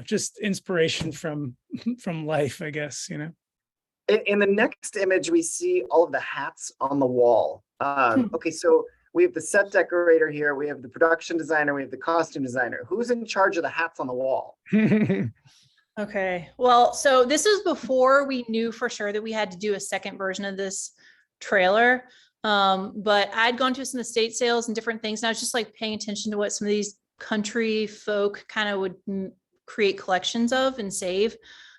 just inspiration from life, I guess. In the next image, we see all of the hats on the wall. Okay, so we have the set decorator here, we have the production designer, we have the costume designer. Who's in charge of the hats on the wall? Okay, well, so this is before we knew for sure that we had to do a second version of this trailer. But I'd gone to some of the estate sales and different things, and I was just like paying attention to what some of these country folk kind of would create collections of and save.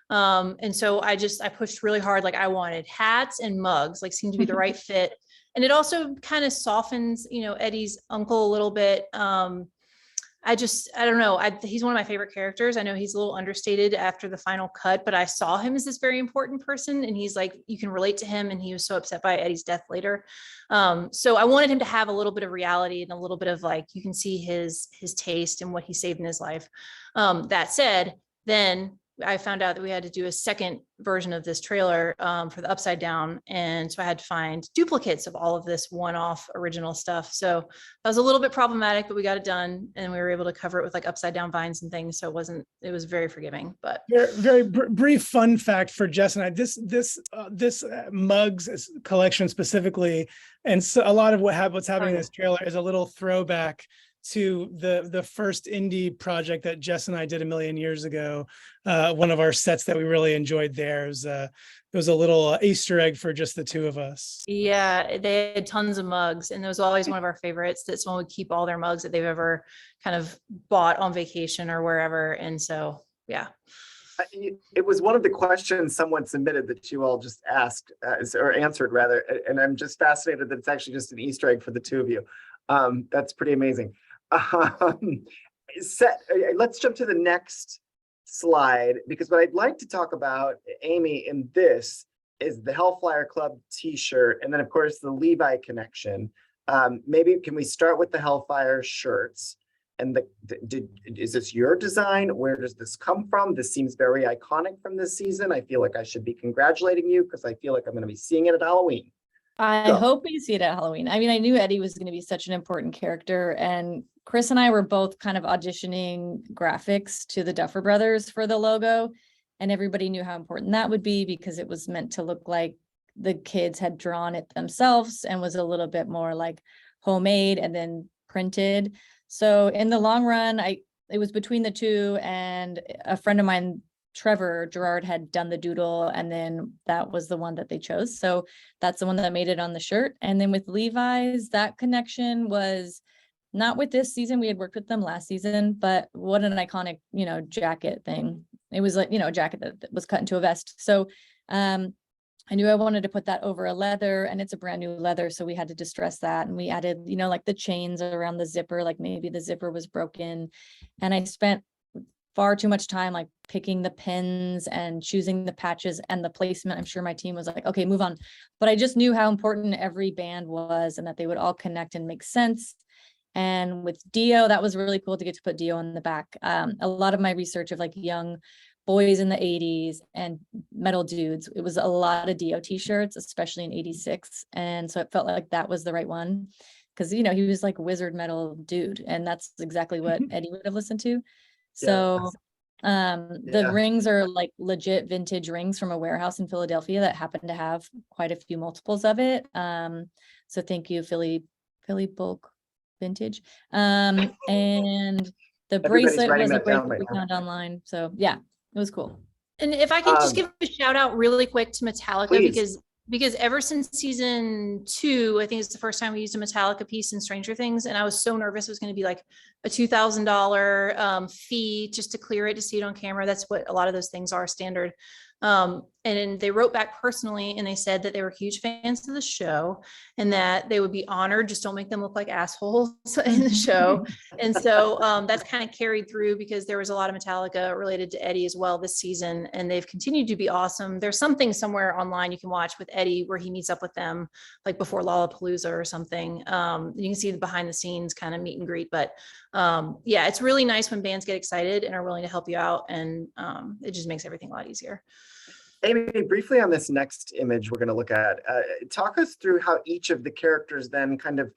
And so I pushed really hard. Like I wanted hats and mugs, like seemed to be the right fit. And it also kind of softens, Eddie's uncle a little bit. I don't know. He's one of my favorite characters. I know he's a little understated after the final cut, but I saw him as this very important person, and he's like, you can relate to him. And he was so upset by Eddie's death later. So I wanted him to have a little bit of reality and a little bit of like, you can see his taste and what he saved in his life. That said, then I found out that we had to do a second version of this trailer for the Upside Down. And so I had to find duplicates of all of this one-off original stuff. So that was a little bit problematic, but we got it done, and we were able to cover it with like upside down vines and things. So it was very forgiving. But very brief fun fact for Jess and I, this mugs collection specifically, and so a lot of what's happening in this trailer is a little throwback to the first indie project that Jess and I did a million years ago. One of our sets that we really enjoyed there. It was a little Easter egg for just the two of us. Yeah, they had tons of mugs, and it was always one of our favorites that someone would keep all their mugs that they've ever kind of bought on vacation or wherever. And so, yeah. It was one of the questions someone submitted that you all just asked or answered rather. And I'm just fascinated that it's actually just an Easter egg for the two of you. That's pretty amazing. Let's jump to the next slide, because what I'd like to talk about, Amy, in this is the Hellfire Club t-shirt, and then of course the Levi connection. Maybe can we start with the Hellfire shirts? And is this your design? Where does this come from? This seems very iconic from this season. I feel like I should be congratulating you because I feel like I'm going to be seeing it at Halloween. I hope we see it at Halloween. I mean, I knew Eddie was going to be such an important character, and Chris and I were both kind of auditioning graphics to the Duffer Brothers for the logo, and everybody knew how important that would be because it was meant to look like the kids had drawn it themselves and was a little bit more like homemade and then printed. So in the long run, it was between the two, and a friend of mine, Trevor Gerard, had done the doodle, and then that was the one that they chose. So that's the one that made it on the shirt. And then with Levi's, that connection was not with this season. We had worked with them last season, but what an iconic, jacket thing. It was like, a jacket that was cut into a vest. So I knew I wanted to put that over a leather, and it's a brand new leather. So we had to distress that. And we added, like the chains around the zipper, like maybe the zipper was broken. And I spent far too much time like picking the pins and choosing the patches and the placement. I'm sure my team was like, okay, move on. But I just knew how important every band was and that they would all connect and make sense. And with Dio, that was really cool to get to put Dio in the back. A lot of my research of like young boys in the 80s and metal dudes, it was a lot of Dio t-shirts, especially in 86. And so it felt like that was the right one because, he was like a wizard metal dude. And that's exactly what Eddie would have listened to. So the rings are like legit vintage rings from a warehouse in Philadelphia that happen to have quite a few multiples of it. So thank you, Philly Bulk Vintage. And the bracelet was a bracelet we found online. So yeah, it was cool. And if I can just give a shout out really quick to Metallica, because ever since season 2, I think it's the first time we used a Metallica piece in Stranger Things. And I was so nervous it was going to be like a $2,000 fee just to clear it, to see it on camera. That's what a lot of those things are standard. and they wrote back personally and they said that they were huge fans of the show and that they would be honored. Just don't make them look like assholes in the show. And so that's kind of carried through because there was a lot of Metallica related to Eddie as well this season, and they've continued to be awesome. There's something somewhere online you can watch with Eddie where he meets up with them like before Lollapalooza or something. You can see the behind the scenes kind of meet and greet, but yeah, it's really nice when bands get excited and are willing to help you out, and it just makes everything a lot easier. Amy, briefly on this next image we're going to look at, talk us through how each of the characters then kind of,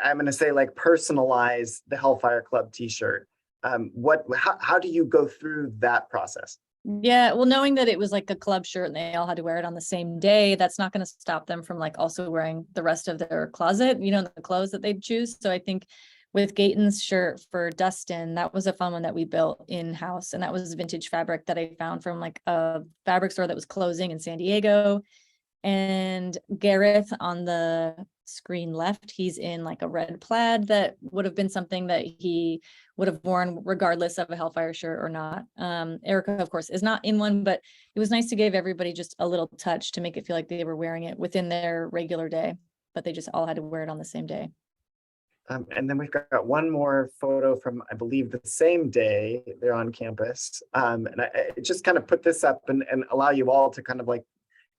I'm going to say like personalize the Hellfire Club t-shirt. How do you go through that process? Yeah, well, knowing that it was like a club shirt and they all had to wear it on the same day, that's not going to stop them from like also wearing the rest of their closet, you know, the clothes that they choose. So I think with Gaten's shirt for Dustin, that was a fun one that we built in-house. And that was vintage fabric that I found from like a fabric store that was closing in San Diego. And Gareth on the screen left, he's in like a red plaid that would have been something that he would have worn regardless of a Hellfire shirt or not. Erica, of course, is not in one, but it was nice to give everybody just a little touch to make it feel like they were wearing it within their regular day, but they just all had to wear it on the same day. And then we've got one more photo from, I believe, the same day they're on campus. And I just kind of put this up and allow you all to kind of like,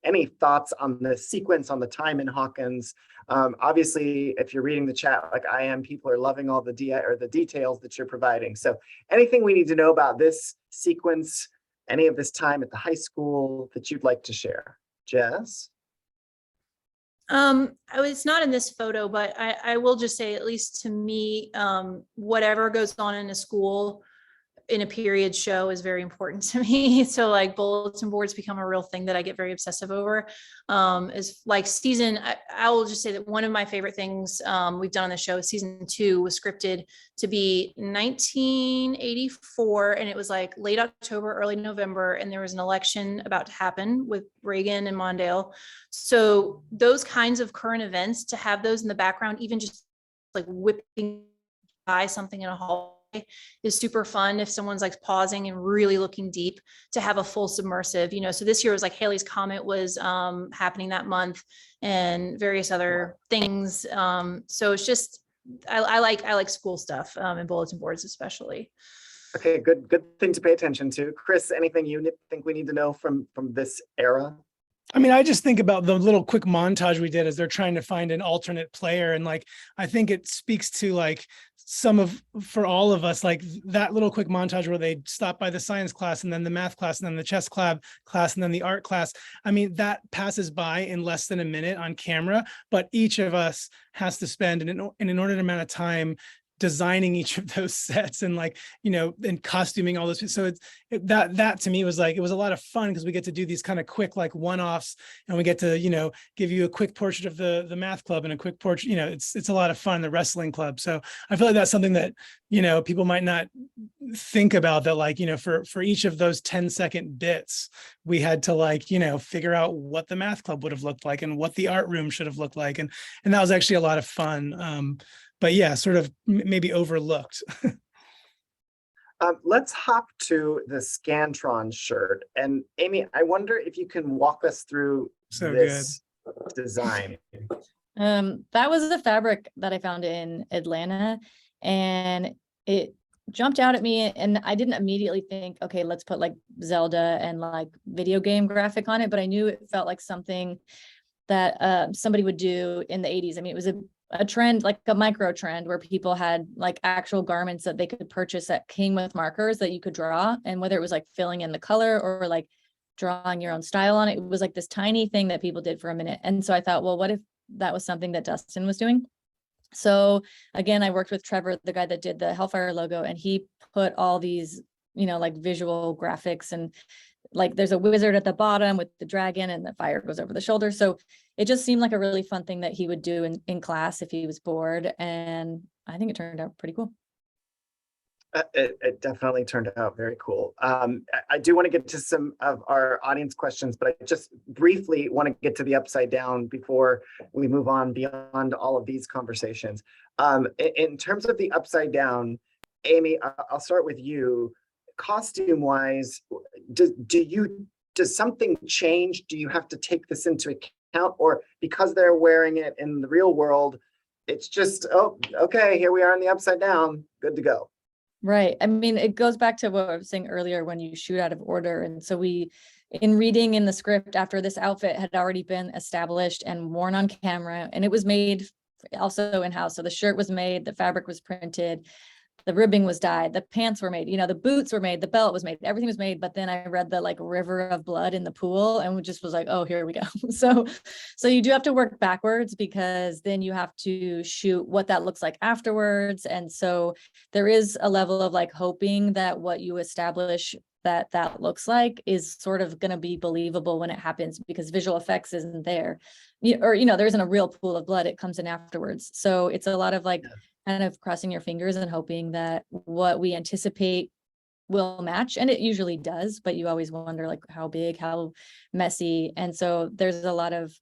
any thoughts on the sequence, on the time in Hawkins? Obviously, if you're reading the chat like I am, people are loving all the details that you're providing. So anything we need to know about this sequence, any of this time at the high school that you'd like to share? Jess? It's not in this photo, but I will just say, at least to me, whatever goes on in a school in a period show is very important to me. So like bulletin boards become a real thing that I get very obsessive over. Is like season, I will just say that one of my favorite things we've done on the show, season 2, was scripted to be 1984. And it was like late October, early November. And there was an election about to happen with Reagan and Mondale. So those kinds of current events, to have those in the background, even just like whipping by something in a hall, is super fun. If someone's like pausing and really looking deep, to have a full submersive, you know. So this year was like Halley's Comet was happening that month, and various other things. So it's just, I like school stuff and bulletin boards especially. Okay, good thing to pay attention to. Chris, anything you think we need to know from this era? I mean, I just think about the little quick montage we did as they're trying to find an alternate player. And like, I think it speaks to like for all of us, like that little quick montage where they stop by the science class and then the math class and then the chess class and then the art class. I mean, that passes by in less than a minute on camera, but each of us has to spend an inordinate amount of time designing each of those sets and like, you know, and costuming all those. So that to me was like, it was a lot of fun because we get to do these kind of quick like one-offs, and we get to, you know, give you a quick portrait of the math club and a quick portrait, you know, it's a lot of fun, the wrestling club. So I feel like that's something that, you know, people might not think about, that like, you know, for each of those 10-second bits, we had to like, you know, figure out what the math club would have looked like and what the art room should have looked like. And that was actually a lot of fun. But yeah, sort of maybe overlooked. Let's hop to the Scantron shirt. And Amy, I wonder if you can walk us through this design. That was the fabric that I found in Atlanta, and it jumped out at me, and I didn't immediately think, okay, let's put like Zelda and like video game graphic on it, but I knew it felt like something that somebody would do in the 80s. I mean, it was a trend, like a micro trend, where people had like actual garments that they could purchase that came with markers that you could draw. And whether it was like filling in the color or like drawing your own style on it, it was like this tiny thing that people did for a minute. And so I thought, well, what if that was something that Dustin was doing? So again, I worked with Trevor, the guy that did the Hellfire logo, and he put all these, you know, like visual graphics, and like there's a wizard at the bottom with the dragon and the fire goes over the shoulder. So it just seemed like a really fun thing that he would do in class if he was bored. And I think it turned out pretty cool. It definitely turned out very cool. I do want to get to some of our audience questions, but I just briefly want to get to the upside down before we move on beyond all of these conversations. In terms of the upside down, Amy, I'll start with you. Costume wise, do you does something change? Do you have to take this into account, or because they're wearing it in the real world, it's just, oh, okay, here we are in the upside down, good to go? Right. I mean, it goes back to what I was saying earlier when you shoot out of order. And so in reading in the script, after this outfit had already been established and worn on camera, and it was made also in-house. So the shirt was made, the fabric was printed, the ribbing was dyed, the pants were made, the boots were made, the belt was made, everything was made. But then I read the like river of blood in the pool and just was like, oh, here we go. So you do have to work backwards, because then you have to shoot what that looks like afterwards. And so there is a level of like hoping that what you establish that looks like is sort of going to be believable when it happens, because visual effects isn't there, or there isn't a real pool of blood. It comes in afterwards. So it's a lot of like kind of crossing your fingers and hoping that what we anticipate will match, and it usually does, but you always wonder like how big, how messy. And so there's a lot of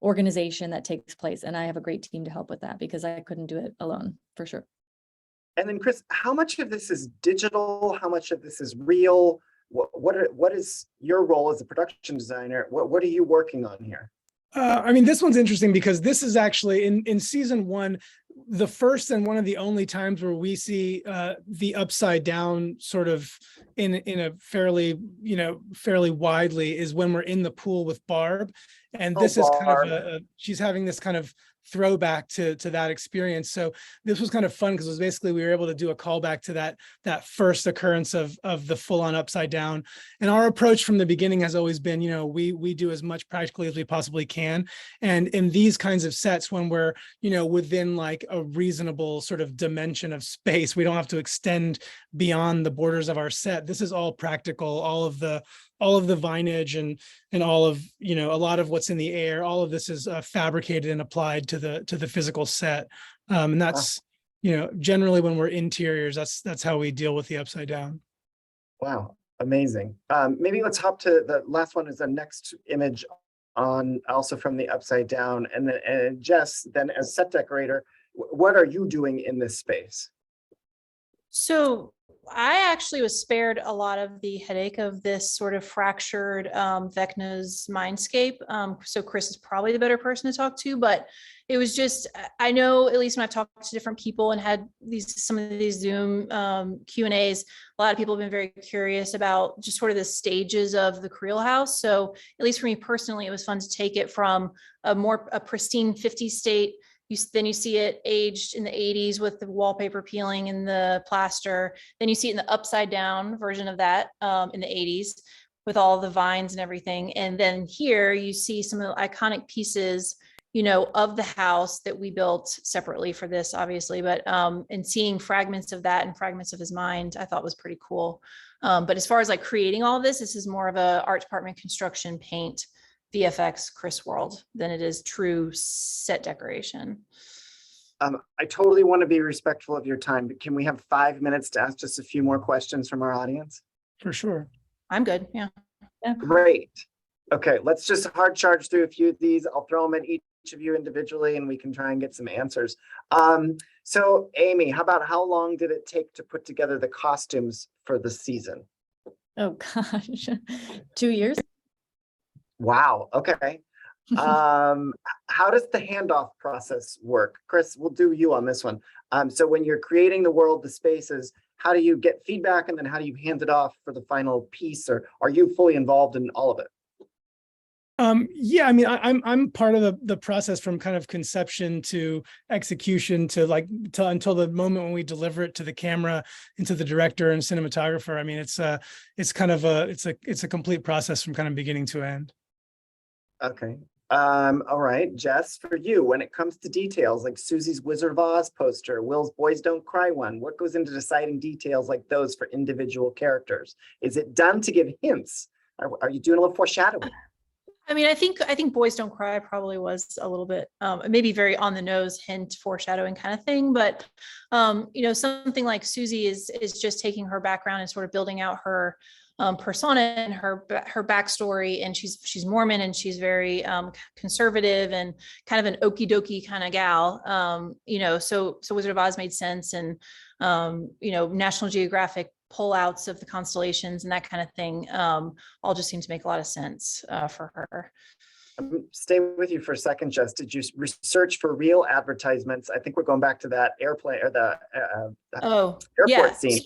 organization that takes place, and I have a great team to help with that, because I couldn't do it alone, for sure. And then Chris, how much of this is digital? How much of this is real? What is your role as a production designer? What are you working on here? I mean, this one's interesting because this is actually in season 1, the first and one of the only times where we see the upside down sort of in a fairly widely is when we're in the pool with Barb. And this is kind of she's having this kind of throwback to that experience. So this was kind of fun, because it was basically we were able to do a callback to that first occurrence of the full-on upside down. And our approach from the beginning has always been, we do as much practically as we possibly can. And in these kinds of sets, when we're within like a reasonable sort of dimension of space, we don't have to extend beyond the borders of our set. This is all practical. All of the vinage and all of a lot of what's in the air, all of this is fabricated and applied to the physical set, and that's generally when we're interiors, that's how we deal with the upside down. Wow, amazing. Maybe let's hop to the last one, is the next image on also from the upside down, and then Jess, then as set decorator, what are you doing in this space? So I actually was spared a lot of the headache of this sort of fractured Vecna's mindscape. So Chris is probably the better person to talk to, but it was just, I know, at least when I've talked to different people and had some of these Zoom Q&As, a lot of people have been very curious about just sort of the stages of the Creel house. So at least for me personally, it was fun to take it from a pristine 50s state. Then you see it aged in the 80s with the wallpaper peeling and the plaster. Then you see it in the upside down version of that in the 80s with all the vines and everything. And then here you see some of the iconic pieces, of the house that we built separately for this, obviously, but and seeing fragments of that and fragments of his mind, I thought was pretty cool. But as far as like creating all of this is more of a art department construction paint VFX Chris world than it is true set decoration. I totally want to be respectful of your time, but can we have 5 minutes to ask just a few more questions from our audience? For sure. I'm good. Yeah. Great. Okay, let's just hard charge through a few of these. I'll throw them at each of you individually and we can try and get some answers. So Amy, how long did it take to put together the costumes for the season? Oh gosh, 2 years. Wow. Okay. How does the handoff process work? Chris, we'll do you on this one. So when you're creating the world, the spaces, how do you get feedback, and then how do you hand it off for the final piece, or are you fully involved in all of it? Yeah, I mean, I'm part of the process from kind of conception to execution to until the moment when we deliver it to the camera and to the director and cinematographer. I mean, it's a complete process from kind of beginning to end. Okay. All right, Jess, for you, when it comes to details like Susie's Wizard of Oz poster, Will's Boys Don't Cry one, what goes into deciding details like those for individual characters? Is it done to give hints? Are you doing a little foreshadowing? I mean, I think Boys Don't Cry probably was a little bit maybe very on the nose hint foreshadowing kind of thing, but something like Susie is just taking her background and sort of building out her persona and her backstory, and she's Mormon and she's very conservative and kind of an okie dokie kind of gal. So Wizard of Oz made sense, and National Geographic pullouts of the constellations and that kind of thing, all just seemed to make a lot of sense for her. Stay with you for a second, Jess. Did you research for real advertisements? I think we're going back to that airplane or the airport scene.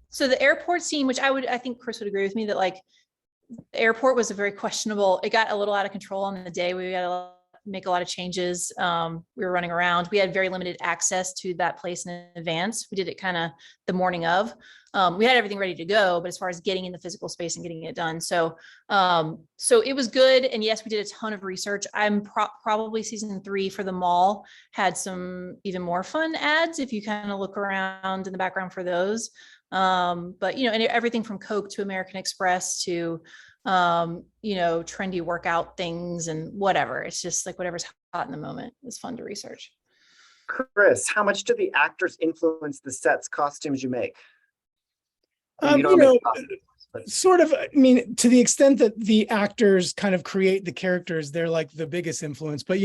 So the airport scene, which I think Chris would agree with me that like the airport was a very questionable, it got a little out of control on the day. We got to make a lot of changes. We were running around. We had very limited access to that place in advance. We did it kind of the morning of. We had everything ready to go, but as far as getting in the physical space and getting it done. So it was good. And yes, we did a ton of research. I'm probably season 3 for the mall had some even more fun ads if you kind of look around in the background for those. But and everything from Coke to American Express to trendy workout things and whatever. It's just like whatever's hot in the moment is fun to research. Chris, how much do the actors influence the sets, costumes you make? Sort of, I mean, to the extent that the actors kind of create the characters, they're like the biggest influence. But,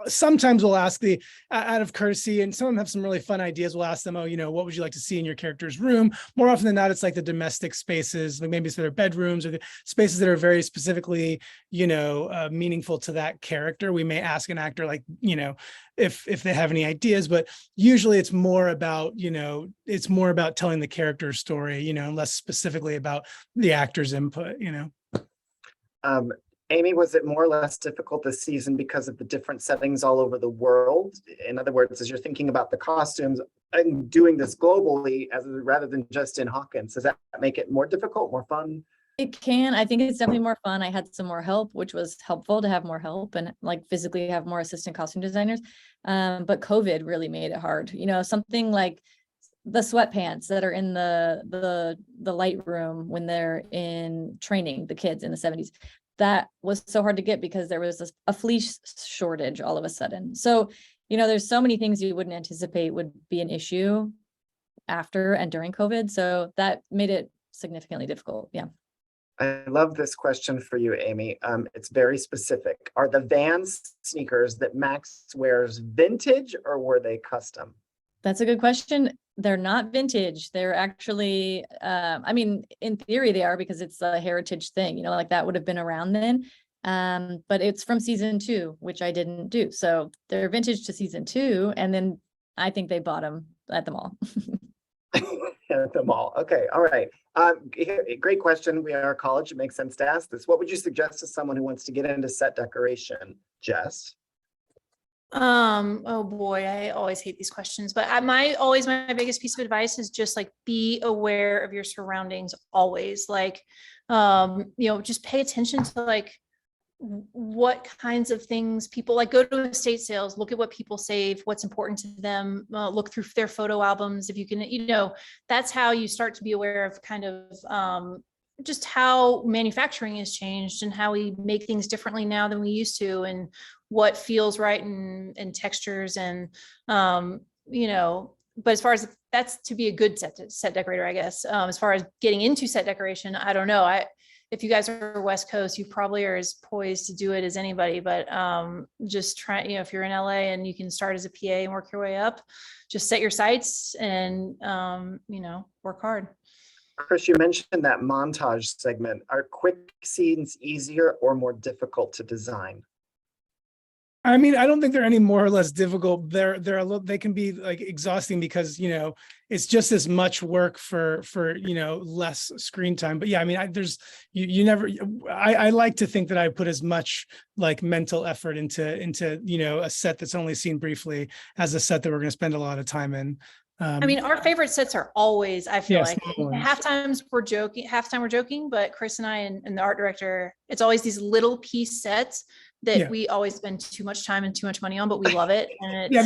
sometimes we'll ask out of courtesy, and some of them have some really fun ideas. We'll ask them, what would you like to see in your character's room? More often than not, it's like the domestic spaces, like maybe it's their bedrooms or the spaces that are very specifically, meaningful to that character. We may ask an actor if they have any ideas, but usually it's more about, telling the character's story, and less specifically about the actor's input, Amy, was it more or less difficult this season because of the different settings all over the world? In other words, as you're thinking about the costumes and doing this globally rather than just in Hawkins, does that make it more difficult, more fun? It can. I think it's definitely more fun. I had some more help, which was helpful to have more help and like physically have more assistant costume designers. But COVID really made it hard. Something like the sweatpants that are in the light room when they're in training, the kids in the 70s, that was so hard to get because there was a fleece shortage all of a sudden. So, there's so many things you wouldn't anticipate would be an issue after and during COVID. So that made it significantly difficult. Yeah. I love this question for you, Amy. It's very specific. Are the Vans sneakers that Max wears vintage or were they custom? That's a good question. They're not vintage. They're actually, in theory they are because it's a heritage thing, like that would have been around then. But it's from season 2, which I didn't do. So they're vintage to season 2. And then I think they bought them at the mall. At the mall. Okay. All right. Great question. We are a college. It makes sense to ask this. What would you suggest to someone who wants to get into set decoration? Jess? Oh boy, I always hate these questions, but my biggest piece of advice is just like be aware of your surroundings always. Like, just pay attention to like what kinds of things people like. Go to estate sales, look at what people save, what's important to them, look through their photo albums. If you can, that's how you start to be aware of kind of just how manufacturing has changed and how we make things differently now than we used to, and what feels right and textures and but as far as that's to be a good set decorator, I guess. As far as getting into set decoration, I don't know. If you guys are West Coast, you probably are as poised to do it as anybody, but just try, if you're in LA and you can start as a PA and work your way up, just set your sights and work hard. Chris, you mentioned that montage segment. Are quick scenes easier or more difficult to design? I mean, I don't think they're any more or less difficult. They can be like exhausting because, it's just as much work for less screen time. But yeah, I mean, I like to think that I put as much like mental effort into a set that's only seen briefly as a set that we're going to spend a lot of time in. Our favorite sets are always, I feel like halftime we're joking, but Chris and I and the art director, it's always these little piece sets that we always spend too much time and too much money on, but we love it. And it's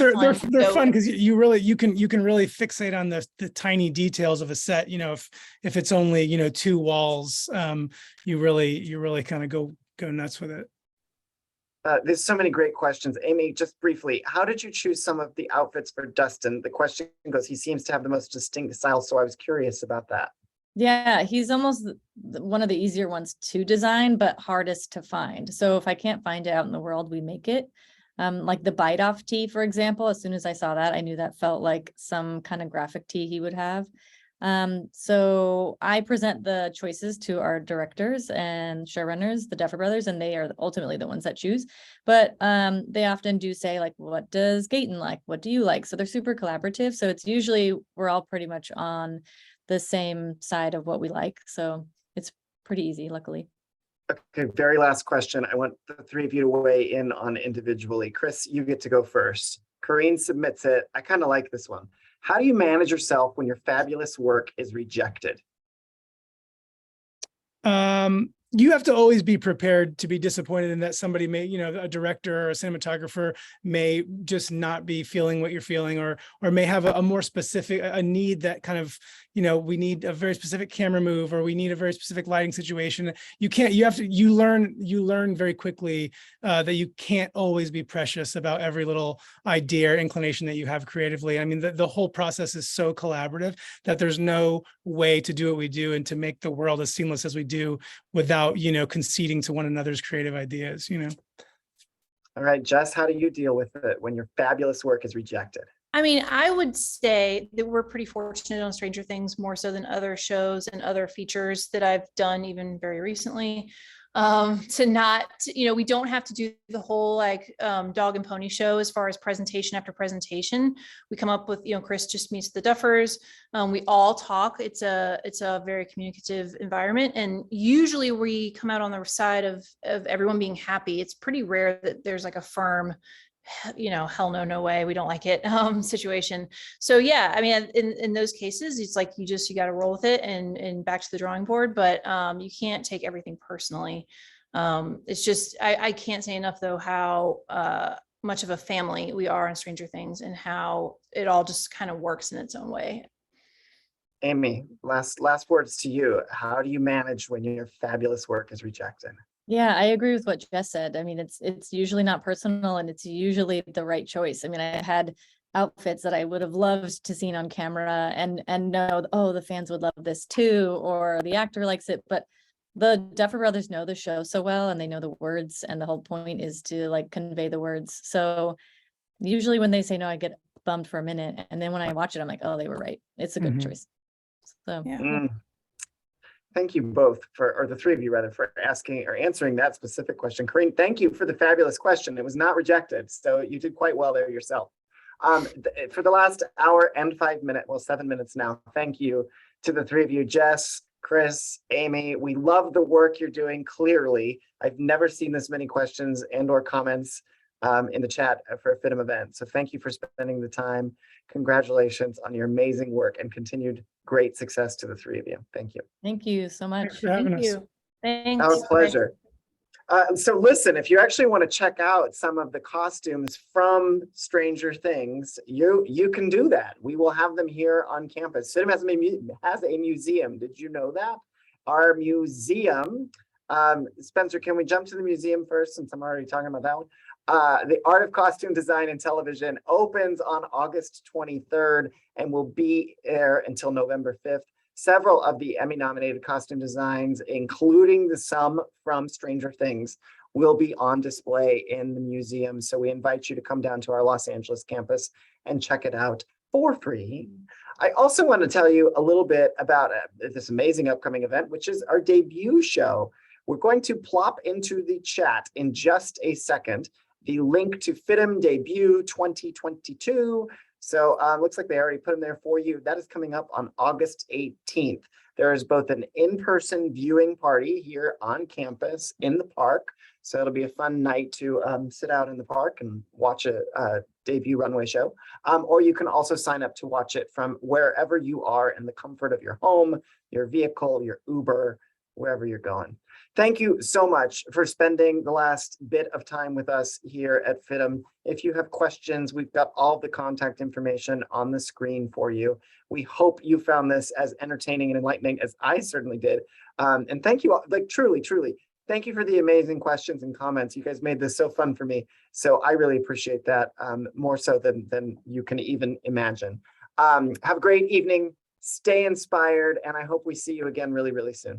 they're fun because you can really fixate on the tiny details of a set. If it's only 2 walls, you really kind of go nuts with it. There's so many great questions. Amy, just briefly, how did you choose some of the outfits for Dustin? The question goes, he seems to have the most distinct style, so I was curious about that. Yeah, he's almost one of the easier ones to design, but hardest to find. So if I can't find it out in the world, we make it. Like the bite off tee, for example, as soon as I saw that, I knew that felt like some kind of graphic tee he would have. So I present the choices to our directors and showrunners, the Duffer Brothers, and they are ultimately the ones that choose. But they often do say, like, what does Gaten like? What do you like? So they're super collaborative. So it's usually we're all pretty much on the same side of what we like. So it's pretty easy, luckily. Okay, very last question. I want the three of you to weigh in on individually. Chris, you get to go first. Corrine submits it. I kind of like this one. How do you manage yourself when your fabulous work is rejected? You have to always be prepared to be disappointed in that somebody may, a director or a cinematographer may just not be feeling what you're feeling, or may have a more specific, a need that kind of, we need a very specific camera move, or we need a very specific lighting situation. You learn very quickly that you can't always be precious about every little idea or inclination that you have creatively. I mean, the whole process is so collaborative that there's no way to do what we do and to make the world as seamless as we do without, conceding to one another's creative ideas, All right, Jess, how do you deal with it when your fabulous work is rejected? I mean, I would say that we're pretty fortunate on Stranger Things, more so than other shows and other features that I've done even very recently. To not, we don't have to do the whole like dog and pony show as far as presentation after presentation. We come up with, Chris just meets the Duffers. We all talk. It's a very communicative environment, and usually we come out on the side of everyone being happy. It's pretty rare that there's like a firm, hell no, no way, we don't like it situation. So yeah, I mean, in those cases, it's like you got to roll with it and back to the drawing board, but you can't take everything personally. It's just, I can't say enough though how much of a family we are on Stranger Things, and how it all just kind of works in its own way. Amy, last words to you. How do you manage when your fabulous work is rejected? Yeah, I agree with what Jess said. I mean, it's usually not personal, and it's usually the right choice. I mean, I had outfits that I would have loved to seen on camera and know, oh, the fans would love this too, or the actor likes it. But the Duffer Brothers know the show so well, and they know the words, and the whole point is to like convey the words. So usually when they say no, I get bummed for a minute, and then when I watch it, I'm like, oh, they were right. It's a good choice. So yeah. Thank you both or the three of you rather, for asking or answering that specific question. Corrine, thank you for the fabulous question. It was not rejected, so you did quite well there yourself. For the last hour and 5 minutes, well, 7 minutes now, thank you to the three of you, Jess, Chris, Amy. We love the work you're doing, clearly. I've never seen this many questions and or comments in the chat for a FIDM event. So thank you for spending the time. Congratulations on your amazing work, and continued great success to the three of you. Thank you. thank you so much. Thanks for having us. You. Thanks. Our pleasure. So listen, if you actually want to check out some of the costumes from Stranger Things, you can do that. We will have them here on campus. FIDM has a museum. Did you know that? Our museum, Spencer, can we jump to the museum first, since I'm already talking about that one? The Art of Costume Design and Television opens on August 23rd and will be there until November 5th. Several of the Emmy-nominated costume designs, including some from Stranger Things, will be on display in the museum. So we invite you to come down to our Los Angeles campus and check it out for free. I also want to tell you a little bit about this amazing upcoming event, which is our debut show. We're going to plop into the chat in just a second the link to FIDM Debut 2022. So looks like they already put them there for you. That is coming up on August 18th. There is both an in-person viewing party here on campus in the park. So it'll be a fun night to sit out in the park and watch a debut runway show. Or you can also sign up to watch it from wherever you are in the comfort of your home, your vehicle, your Uber, wherever you're going. Thank you so much for spending the last bit of time with us here at FIDM. If you have questions, we've got all the contact information on the screen for you. We hope you found this as entertaining and enlightening as I certainly did. And thank you all, like truly, thank you for the amazing questions and comments. You guys made this so fun for me. So I really appreciate that, more so than you can even imagine. Have a great evening, stay inspired, and I hope we see you again really, really soon.